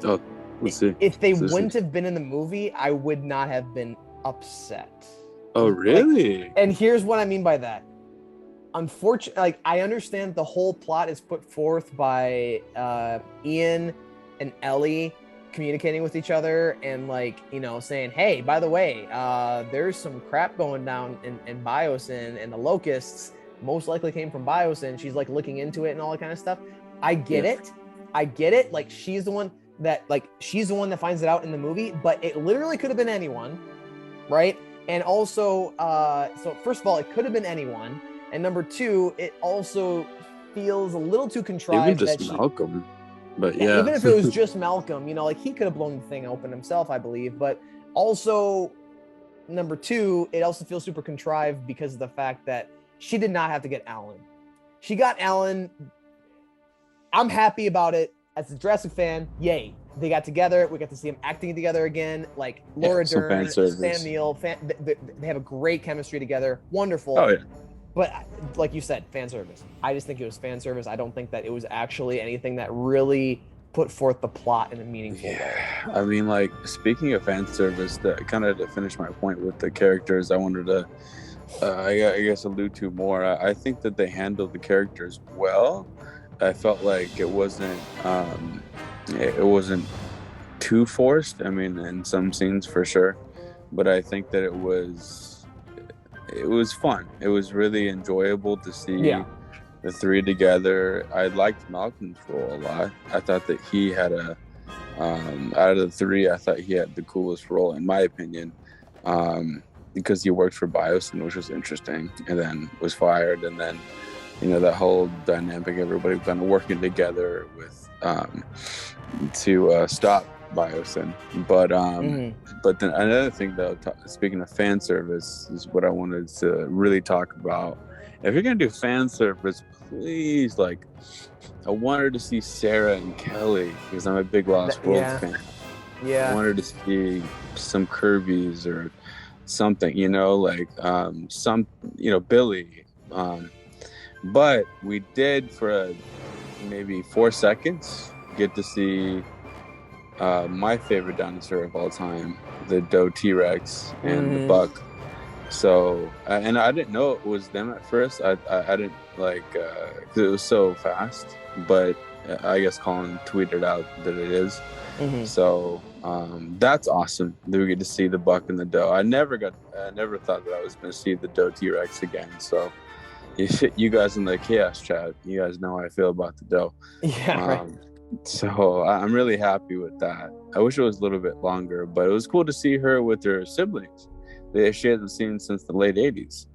Oh, let's see. If they wouldn't have been in the movie, I would not have been upset. Oh, really? And here's what I mean by that. Unfortunately, I understand the whole plot is put forth by Ian and Ellie communicating with each other and saying, hey, by the way, there's some crap going down in Biosyn, and the locusts most likely came from Biosyn. She's looking into it and all that kind of stuff. I get it. She's the one that finds it out in the movie, but it literally could have been anyone, right? And also, so first of all, it could have been anyone. And number two, it also feels a little too contrived. Even just Malcolm. But yeah. Even if it was just Malcolm, he could have blown the thing open himself, I believe. But also, number two, it also feels super contrived because of the fact that she did not have to get Alan. She got Alan. I'm happy about it. As a Jurassic fan, yay. They got together. We got to see them acting together again. Laura Dern, Sam Neill. They have a great chemistry together. Wonderful. Oh, yeah. But like you said, fan service. I just think it was fan service. I don't think that it was actually anything that really put forth the plot in a meaningful way. I mean, speaking of fan service, to finish my point with the characters, I wanted to, I guess, allude to more. I think that they handled the characters well. I felt like it wasn't too forced. I mean, in some scenes for sure, but I think that it was fun. It was really enjoyable to see the three together. I liked Malcolm's role a lot. I thought that he had out of the three, I thought he had the coolest role in my opinion, because he worked for Biosyn, which was interesting, and then was fired, and then that whole dynamic, everybody kind of working together with to stop Biosyn. But then another thing though, speaking of fan service, is what I wanted to really talk about. If you're gonna do fan service, please, I wanted to see Sarah and Kelly, because I'm a big Lost World fan. I wanted to see some Kirby's or something, Billy. But we did, for maybe 4 seconds, get to see my favorite dinosaur of all time, the Doe T-Rex and the buck. So, and I didn't know it was them at first. I didn't because it was so fast. But I guess Colin tweeted out that it is. So that's awesome that we get to see the buck and the doe. I never thought that I was going to see the Doe T-Rex again. So. You guys in the chaos chat, you guys know how I feel about the doe. Right. So I'm really happy with that. I wish it was a little bit longer, but it was cool to see her with her siblings. She hasn't seen since the late 80s.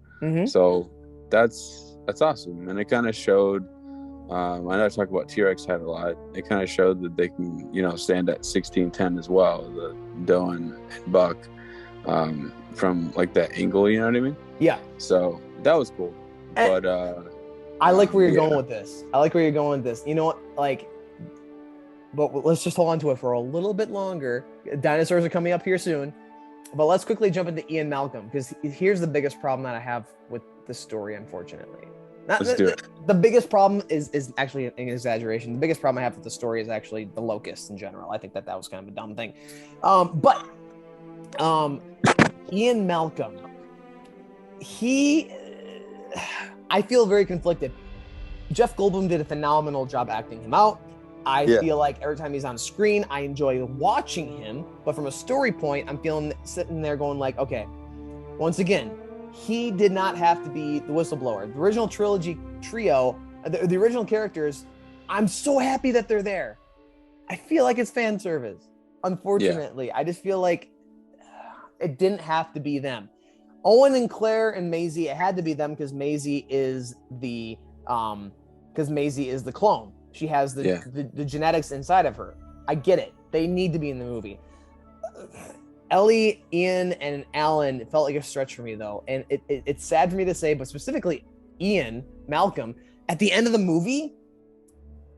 So that's awesome. And it kind of showed, I know I talk about T-Rex head a lot. It kind of showed that they can, stand at 1610 as well, the doe and buck, from that angle, you know what I mean? Yeah. So that was cool. But I like where you're going with this. You know what? But let's just hold on to it for a little bit longer. Dinosaurs are coming up here soon. But let's quickly jump into Ian Malcolm, because here's the biggest problem that I have with the story, unfortunately. Let's do it. The biggest problem is actually an exaggeration. The biggest problem I have with the story is actually the locusts in general. I think that was kind of a dumb thing. But Ian Malcolm, I feel very conflicted. Jeff Goldblum did a phenomenal job acting him out. I feel like every time he's on screen, I enjoy watching him. But from a story point, I'm sitting there going okay, once again, he did not have to be the whistleblower. The original trilogy trio, the original characters, I'm so happy that they're there. I feel like it's fan service. Unfortunately, I just feel like it didn't have to be them. Owen and Claire and Maisie, it had to be them because Maisie is the clone. She has the genetics inside of her. I get it. They need to be in the movie. Ellie, Ian, and Alan, it felt like a stretch for me though. And it's sad for me to say, but specifically Ian Malcolm, at the end of the movie,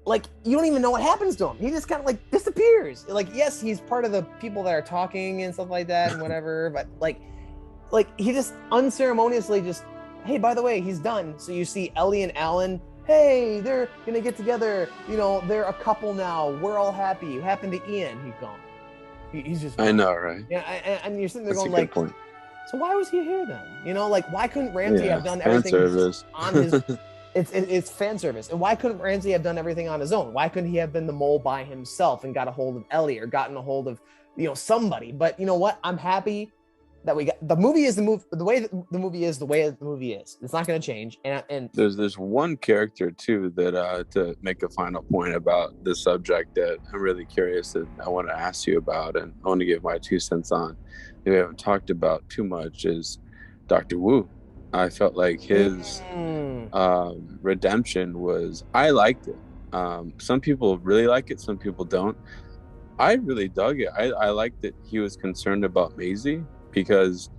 like you don't even know what happens to him. He just kind of like disappears. Like, yes, he's part of the people that are talking and stuff like that and whatever, but like he just unceremoniously just, hey, by the way, he's done. So you see Ellie and Alan, hey, they're gonna get together. You know, they're a couple now. We're all happy. What happened to Ian? He's gone. He's just gone. I know, right? Yeah, and you're sitting there That's going a good like, point. so why was he here then? You know, like why couldn't Ramsey have done fan everything service. on his? It's fan service. And why couldn't Ramsey have done everything on his own? Why couldn't he have been the mole by himself and got a hold of Ellie or gotten a hold of, you know, somebody? But you know what? I'm happy that we got the movie is the way that the movie is the way the movie is. It's not going to change. And there's one character too that to make a final point about the subject that I'm really curious that I want to ask you about, and I want to give my 2 cents on that we haven't talked about too much, is Dr. Wu. I felt like his redemption was, I liked it. Some people really like it, some people don't. I really dug it. I liked that he was concerned about Maisie, because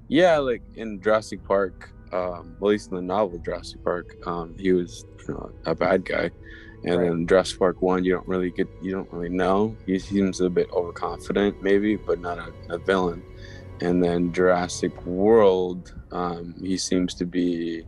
like in Jurassic Park, at least in the novel Jurassic Park, he was, you know, a bad guy, and right. then Jurassic Park 1, you don't really know. He seems a bit overconfident maybe, but not a villain. And then Jurassic World, he seems to be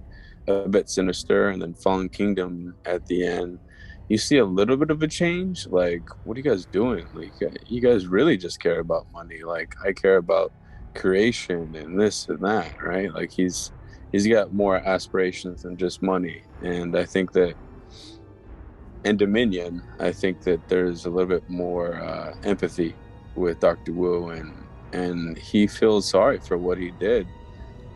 a bit sinister. And then Fallen Kingdom at the end, you see a little bit of a change. Like, what are you guys doing? Like, you guys really just care about money. Like, I care about creation and this and that, right? Like, he's got more aspirations than just money. And I think that in Dominion, I think that there's a little bit more empathy with Dr. Wu, and he feels sorry for what he did,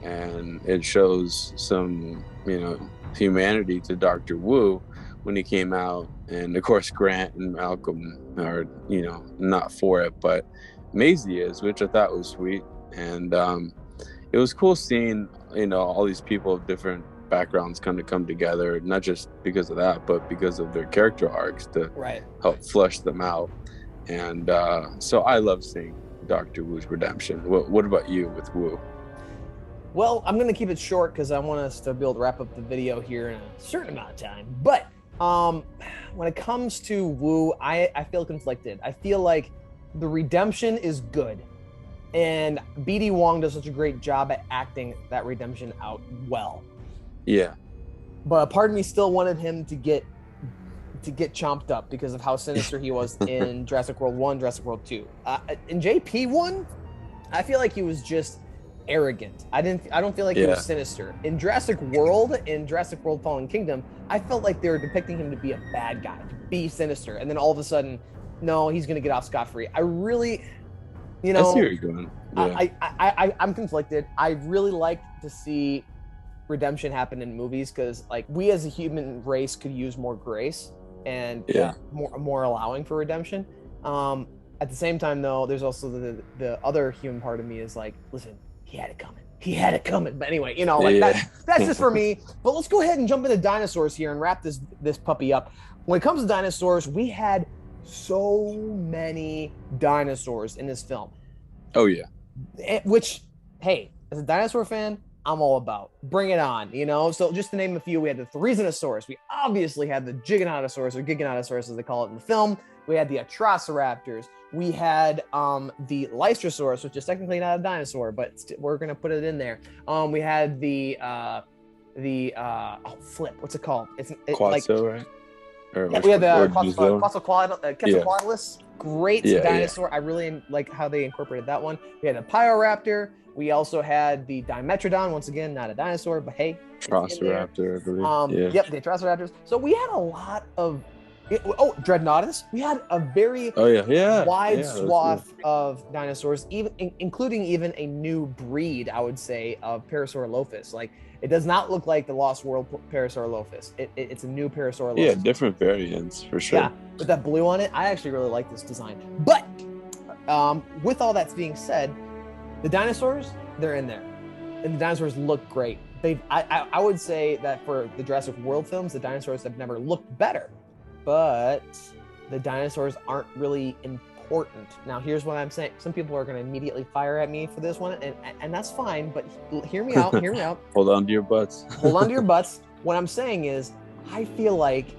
and it shows some, you know, humanity to Dr. Wu when he came out. And of course Grant and Malcolm are, you know, not for it, but Maisie is, which I thought was sweet. And it was cool seeing, you know, all these people of different backgrounds kind of come together, not just because of that, but because of their character arcs to help flush them out. And so I love seeing Dr. Wu's redemption. What about you with Wu? Well, I'm going to keep it short because I want us to be able to wrap up the video here in a certain amount of time. But when it comes to Wu, I feel conflicted. I feel like the redemption is good, and BD Wong does such a great job at acting that redemption out well. Yeah. But part of me still wanted him to get chomped up because of how sinister he was in Jurassic World 1, Jurassic World 2. In JP 1, I feel like he was just arrogant. I don't feel like he was sinister. In Jurassic World, Fallen Kingdom, I felt like they were depicting him to be a bad guy, to be sinister. And then all of a sudden, no, he's going to get off scot-free. I really, you know, I see where you're going. Yeah. I'm conflicted. I really like to see redemption happen in movies because, like, we as a human race could use more grace and more allowing for redemption. At the same time, though, there's also the other human part of me is like, listen, he had it coming. But anyway, you know, like that's just for me. But let's go ahead and jump into dinosaurs here and wrap this puppy up. When it comes to dinosaurs, we had so many dinosaurs in this film. Oh yeah. Which, hey, as a dinosaur fan, I'm all about. Bring it on, you know? So just to name a few, we had the Therizinosaurus. We obviously had the Giganotosaurus, or Giganotosaurus as they call it in the film. We had the Atrociraptors. We had the Lystrosaurus, which is technically not a dinosaur, but we're going to put it in there. We had the what's it called? Quetzal, right? We had the Quetzalcoatlus. Great dinosaur. Yeah. I really like how they incorporated that one. We had a Pyroraptor. We also had the Dimetrodon. Once again, not a dinosaur, but hey. Atrociraptor, I believe. Yep, the Atrociraptors. So we had a lot of... Dreadnoughtus. We had a very wide swath of dinosaurs, including even a new breed, I would say, of Parasaurolophus. Like, it does not look like the Lost World Parasaurolophus. It's a new Parasaurolophus. Yeah, different variants for sure. Yeah, with that blue on it, I actually really like this design. But with all that being said, the dinosaurs, they're in there, and the dinosaurs look great. I would say that for the Jurassic World films, the dinosaurs have never looked better. But the dinosaurs aren't really important. Now, here's what I'm saying. Some people are going to immediately fire at me for this one, and that's fine, but hear me out, Hold on to your butts. Hold on to your butts. What I'm saying is, I feel like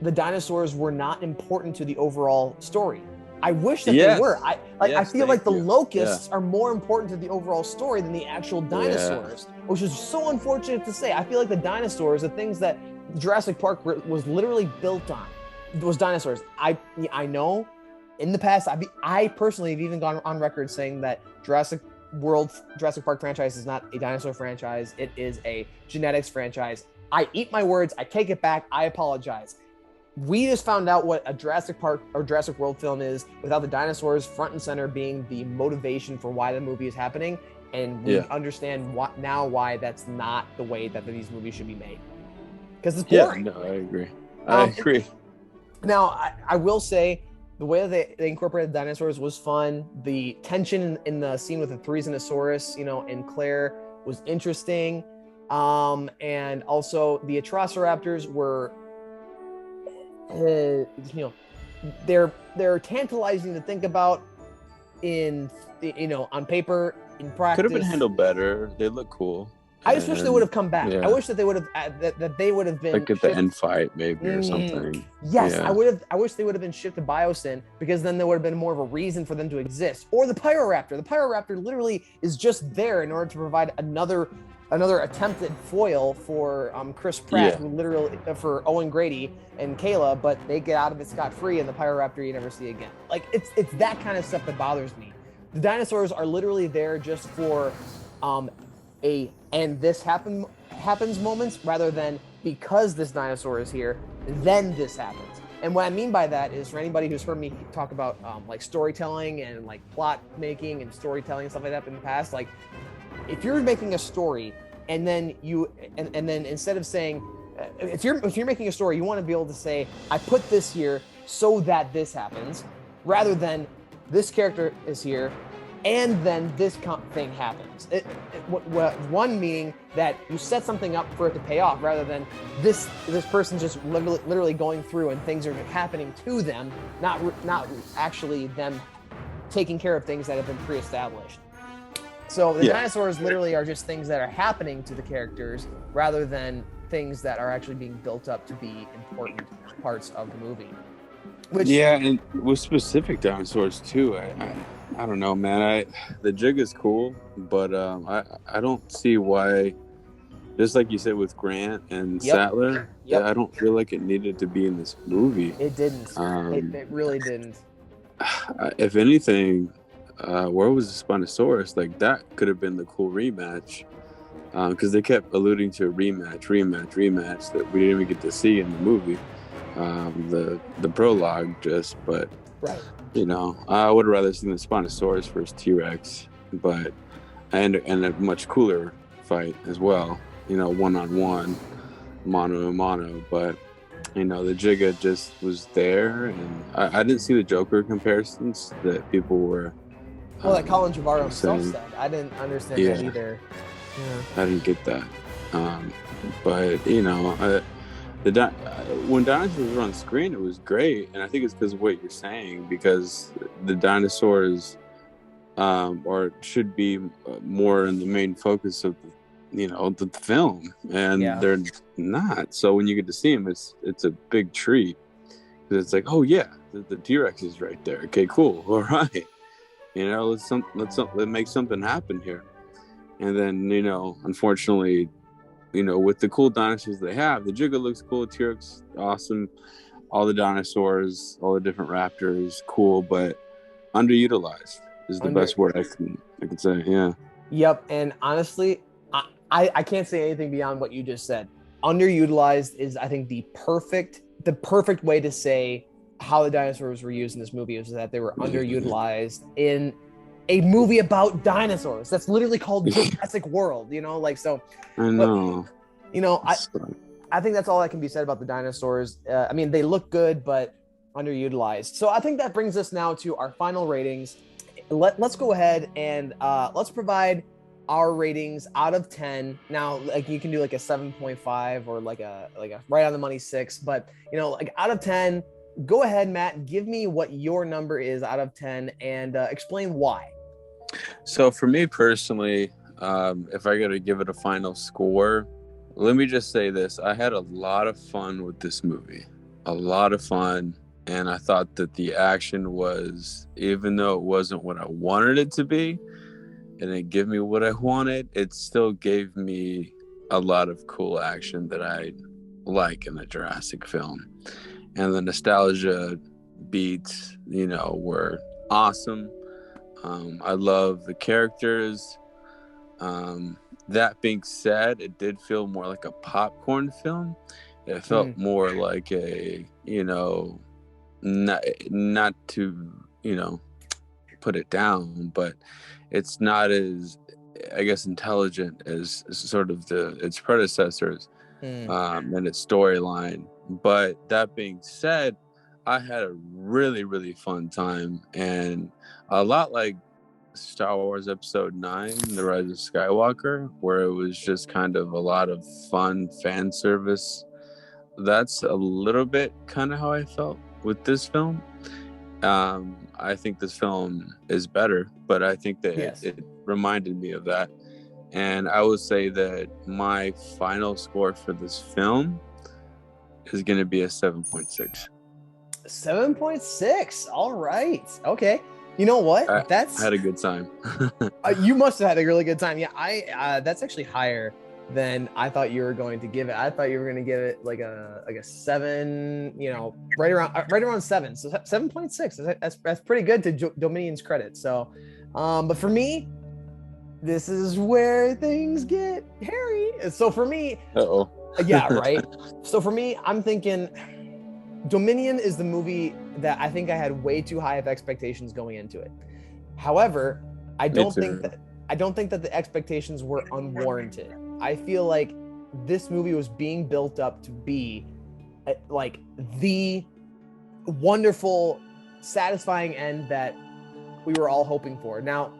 the dinosaurs were not important to the overall story. I wish that they Yes. were. I feel like the thank you. locusts are more important to the overall story than the actual dinosaurs, which is so unfortunate to say. I feel like the dinosaurs, the things that Jurassic Park was literally built on, was dinosaurs. I know in the past, I personally have even gone on record saying that Jurassic Park franchise is not a dinosaur franchise. It is a genetics franchise. I eat my words. I take it back. I apologize. We just found out what a Jurassic Park or Jurassic World film is without the dinosaurs front and center being the motivation for why the movie is happening. And we understand why that's not the way that these movies should be made. Because it's boring. Yeah, no, I agree. I agree. Now, I will say the way that they incorporated dinosaurs was fun. The tension in the scene with the Threesinosaurus, and Claire was interesting. And also the Atrociraptors were, they're tantalizing to think about on paper, in practice. Could have been handled better. They look cool. I just wish they would have come back. I wish that they would have that they would have been like at the end fight maybe or something. Yes, I wish they would have been shipped to Biosyn, because then there would have been more of a reason for them to exist. Or the Pyroraptor. The Pyroraptor literally is just there in order to provide another attempted foil for Chris Pratt, who literally for Owen Grady and Kayla, but they get out of it scot-free, and the Pyroraptor you never see again. Like it's that kind of stuff that bothers me. The dinosaurs are literally there just for and this happens moments, rather than because this dinosaur is here, then this happens. And what I mean by that is, for anybody who's heard me talk about like storytelling and like plot making and storytelling and stuff like that in the past, like if you're making a story and then and then instead of saying, if you're making a story, you want to be able to say, I put this here so that this happens, rather than this character is here and then this thing happens. One meaning that you set something up for it to pay off, rather than this person just literally going through and things are happening to them, not actually them taking care of things that have been pre-established. So the dinosaurs literally are just things that are happening to the characters, rather than things that are actually being built up to be important parts of the movie. And with specific dinosaurs too, I don't know, man. The jig is cool, but I don't see why. Just like you said with Grant and Sattler, I don't feel like it needed to be in this movie. It didn't. It really didn't. If anything, where was the Spinosaurus? Like that could have been the cool rematch, because they kept alluding to a rematch that we didn't even get to see in the movie. The prologue just, but right. I would have rather seen the Spinosaurus versus T-Rex, but and a much cooler fight as well. One-on-one, mano-a-mano, but the Giga just was there, and I didn't see the Joker comparisons that people were. Well, that Colin Trevorrow himself said. I didn't understand that either. Yeah. I didn't get that, but when dinosaurs were on screen, it was great, and I think it's because of what you're saying, because the dinosaurs should be more in the main focus of the film, and they're not. So when you get to see them, it's a big treat, because it's like, oh yeah, the T-Rex is right there. Okay, cool, all right, let's make something happen here. And then unfortunately, with the cool dinosaurs they have, the Giga looks cool, T-Rex awesome, all the dinosaurs, all the different raptors, cool, but underutilized is the best word I can say. Yeah. Yep. And honestly, I can't say anything beyond what you just said. Underutilized is, I think, the perfect way to say how the dinosaurs were used in this movie, is that they were underutilized in a movie about dinosaurs that's literally called Jurassic World, so I know. I think that's all that can be said about the dinosaurs. They look good, but underutilized. So I think that brings us now to our final ratings. Let's go ahead and let's provide our ratings out of 10. Now, like, you can do like a 7.5 or like a right on the money 6, but out of 10, go ahead, Matt, give me what your number is out of 10 and explain why. So for me personally, if I got to give it a final score, let me just say this. I had a lot of fun with this movie. a lot of fun. And I thought that the action was, even though it wasn't what I wanted it to be, and it gave me what I wanted, it still gave me a lot of cool action that I like in a Jurassic film. And the nostalgia beats, were awesome. I love the characters. That being said, it did feel more like a popcorn film. It felt more like a, not to, put it down, but it's not as, I guess, intelligent as sort of its predecessors and its storyline. But that being said, I had a really, really fun time, and a lot like Star Wars Episode 9, The Rise of Skywalker, where it was just kind of a lot of fun fan service. That's a little bit kind of how I felt with this film. I think this film is better, but I think that it reminded me of that. And I would say that my final score for this film is going to be a 7.6. 7.6. All right. Okay. You know what? I had a good time. You must have had a really good time. Yeah, that's actually higher than I thought you were going to give it. I thought you were going to give it like a 7, right around 7. So 7.6. That's pretty good to Dominion's credit. So, but for me, this is where things get hairy. So for me, yeah, right. So for me, I'm thinking Dominion is the movie that I think I had way too high of expectations going into it. However, I don't think that the expectations were unwarranted. I feel like this movie was being built up to be like the wonderful, satisfying end that we were all hoping for. Now,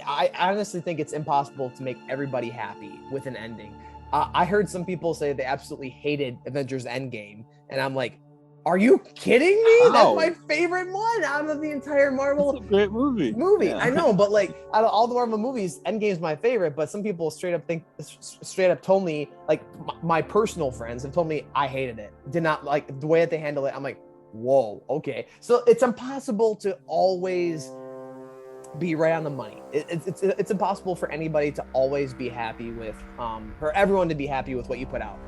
I honestly think it's impossible to make everybody happy with an ending. I heard some people say they absolutely hated Avengers Endgame, and I'm like, are you kidding me? That's my favorite one out of the entire Marvel. It's a great movie. Yeah. I know, but like out of all the Marvel movies, Endgame's my favorite. But some people straight up told me, like my personal friends have told me I hated it. Did not like the way that they handle it. I'm like, whoa, okay. So it's impossible to always be right on the money. It's impossible for anybody to always be happy with, for everyone to be happy with what you put out.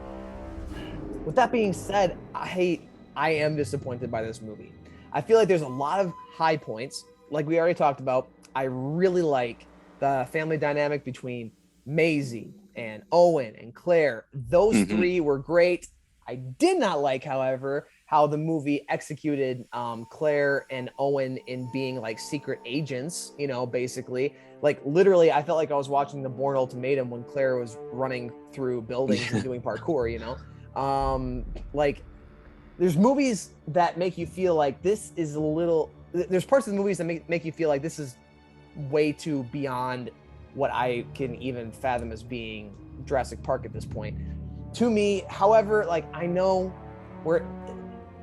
With that being said, I am disappointed by this movie. I feel like there's a lot of high points, like we already talked about. I really like the family dynamic between Maisie and Owen and Claire. Those three were great. I did not like, however, how the movie executed Claire and Owen in being like secret agents, basically. Like literally, I felt like I was watching The Bourne Ultimatum when Claire was running through buildings and doing parkour, like there's movies that make you feel like this is there's parts of the movies that make you feel like this is way too beyond what I can even fathom as being Jurassic Park at this point. To me, however, like I know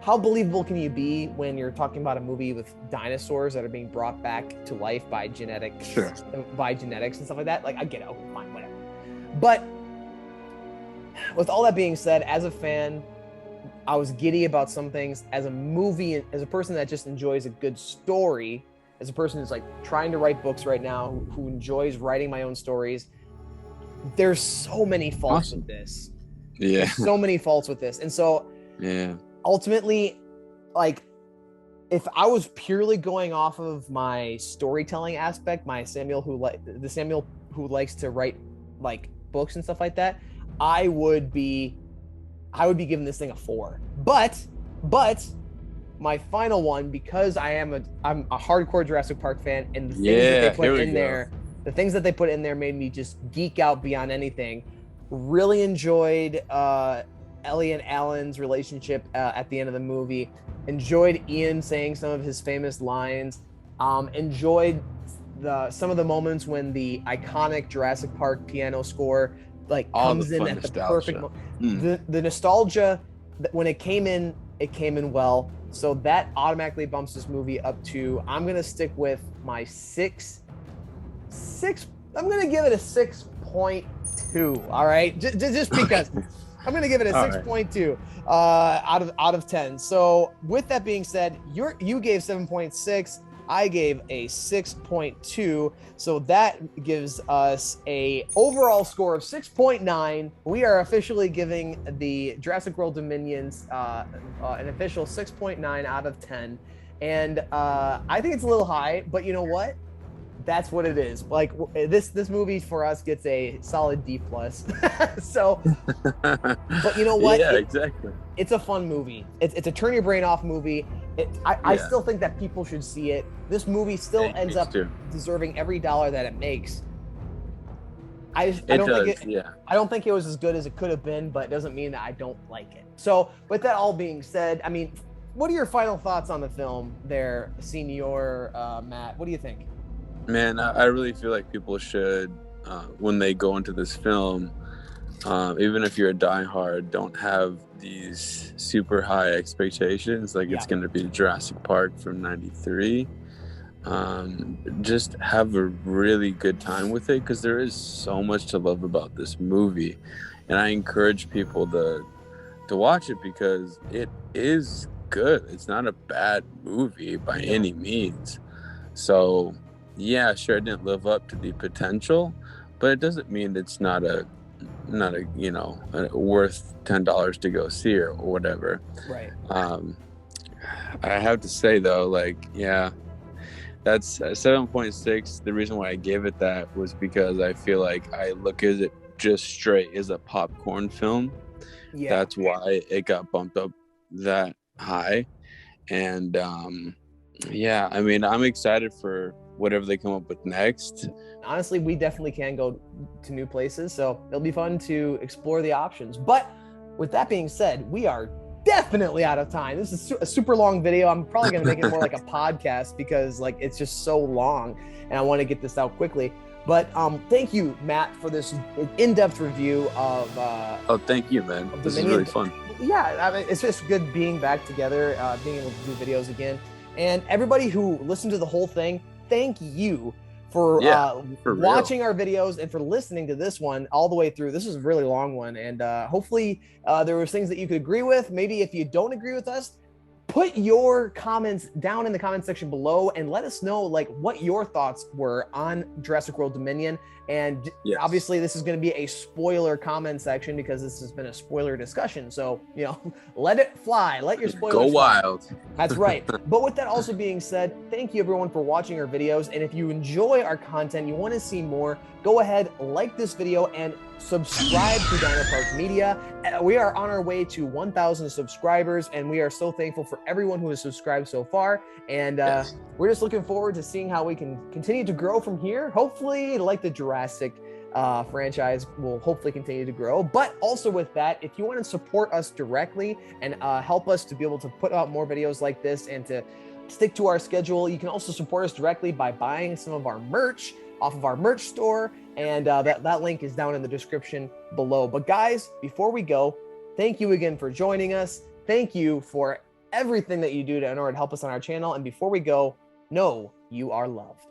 how believable can you be when you're talking about a movie with dinosaurs that are being brought back to life by genetics and stuff like that? Like I get it, okay, fine, whatever. But with all that being said, as a fan, I was giddy about some things. As a movie, as a person that just enjoys a good story, as a person who's like trying to write books right now, who enjoys writing my own stories, there's so many faults with this. Yeah. There's so many faults with this. And so ultimately, like if I was purely going off of my storytelling aspect, the Samuel who likes to write like books and stuff like that, I would be giving this thing a 4. But my final one, because I'm a hardcore Jurassic Park fan, and the things that they put in there made me just geek out beyond anything. Really enjoyed Ellie and Alan's relationship at the end of the movie. Enjoyed Ian saying some of his famous lines. Enjoyed some of the moments when the iconic Jurassic Park piano score comes in at the perfect moment. The nostalgia, when it came in well. So that automatically bumps this movie up to, I'm gonna stick with my 6. I'm gonna give it a 6.2. All right, just because I'm gonna give it a All 6.2 out of 10. So with that being said, you gave 7.6. I gave a 6.2. So that gives us a overall score of 6.9. We are officially giving the Jurassic World Dominions an official 6.9 out of 10. And I think it's a little high, but you know what? That's what it is. Like this movie for us gets a solid D plus. So, but you know what? Yeah, exactly. It's a fun movie. It's a turn your brain off movie. I still think that people should see it. This movie still ends up deserving every dollar that it makes. I don't think it was as good as it could have been, but it doesn't mean that I don't like it. So with that all being said, I mean, what are your final thoughts on the film there, Senior Matt? What do you think? Man, I really feel like people should, when they go into this film, even if you're a diehard, don't have these super high expectations. Like it's going to be Jurassic Park from '93. Just have a really good time with it, because there is so much to love about this movie, and I encourage people to watch it because it is good. It's not a bad movie by any means. So yeah, sure, it didn't live up to the potential, but it doesn't mean it's not a worth $10 to go see or whatever. Right. I have to say though, like, yeah, that's 7.6. The reason why I gave it that was because I feel like I look at it just straight as a popcorn film. Yeah. That's why it got bumped up that high. And yeah, I mean, I'm excited for whatever they come up with next. Honestly, we definitely can go to new places, so it'll be fun to explore the options. But with that being said, we are definitely out of time. This is a super long video. I'm probably going to make it more like a podcast because like it's just so long and I want to get this out quickly. But thank you, Matt, for this in-depth review of thank you, man. This is really fun. Yeah, I mean, it's just good being back together, being able to do videos again. And everybody who listened to the whole thing, thank you for watching our videos and for listening to this one all the way through. This is a really long one, and hopefully there was things that you could agree with. Maybe if you don't agree with us, put your comments down in the comment section below and let us know like what your thoughts were on Jurassic World Dominion. And obviously this is going to be a spoiler comment section because this has been a spoiler discussion. So, you know, let it fly. Let your spoilers go wild. That's right. But with that also being said, thank you everyone for watching our videos. And if you enjoy our content, you want to see more, go ahead, like this video and subscribe to Dino Park Media. We are on our way to 1,000 subscribers, and we are so thankful for everyone who has subscribed so far. And we're just looking forward to seeing how we can continue to grow from here. Hopefully, like the Jurassic franchise will hopefully continue to grow. But also with that, if you want to support us directly and help us to be able to put out more videos like this and to stick to our schedule, you can also support us directly by buying some of our merch off of our merch store, and that link is down in the description below. But guys, before we go, thank you again for joining us. Thank you for everything that you do in order to help us on our channel. And before we go, know you are loved.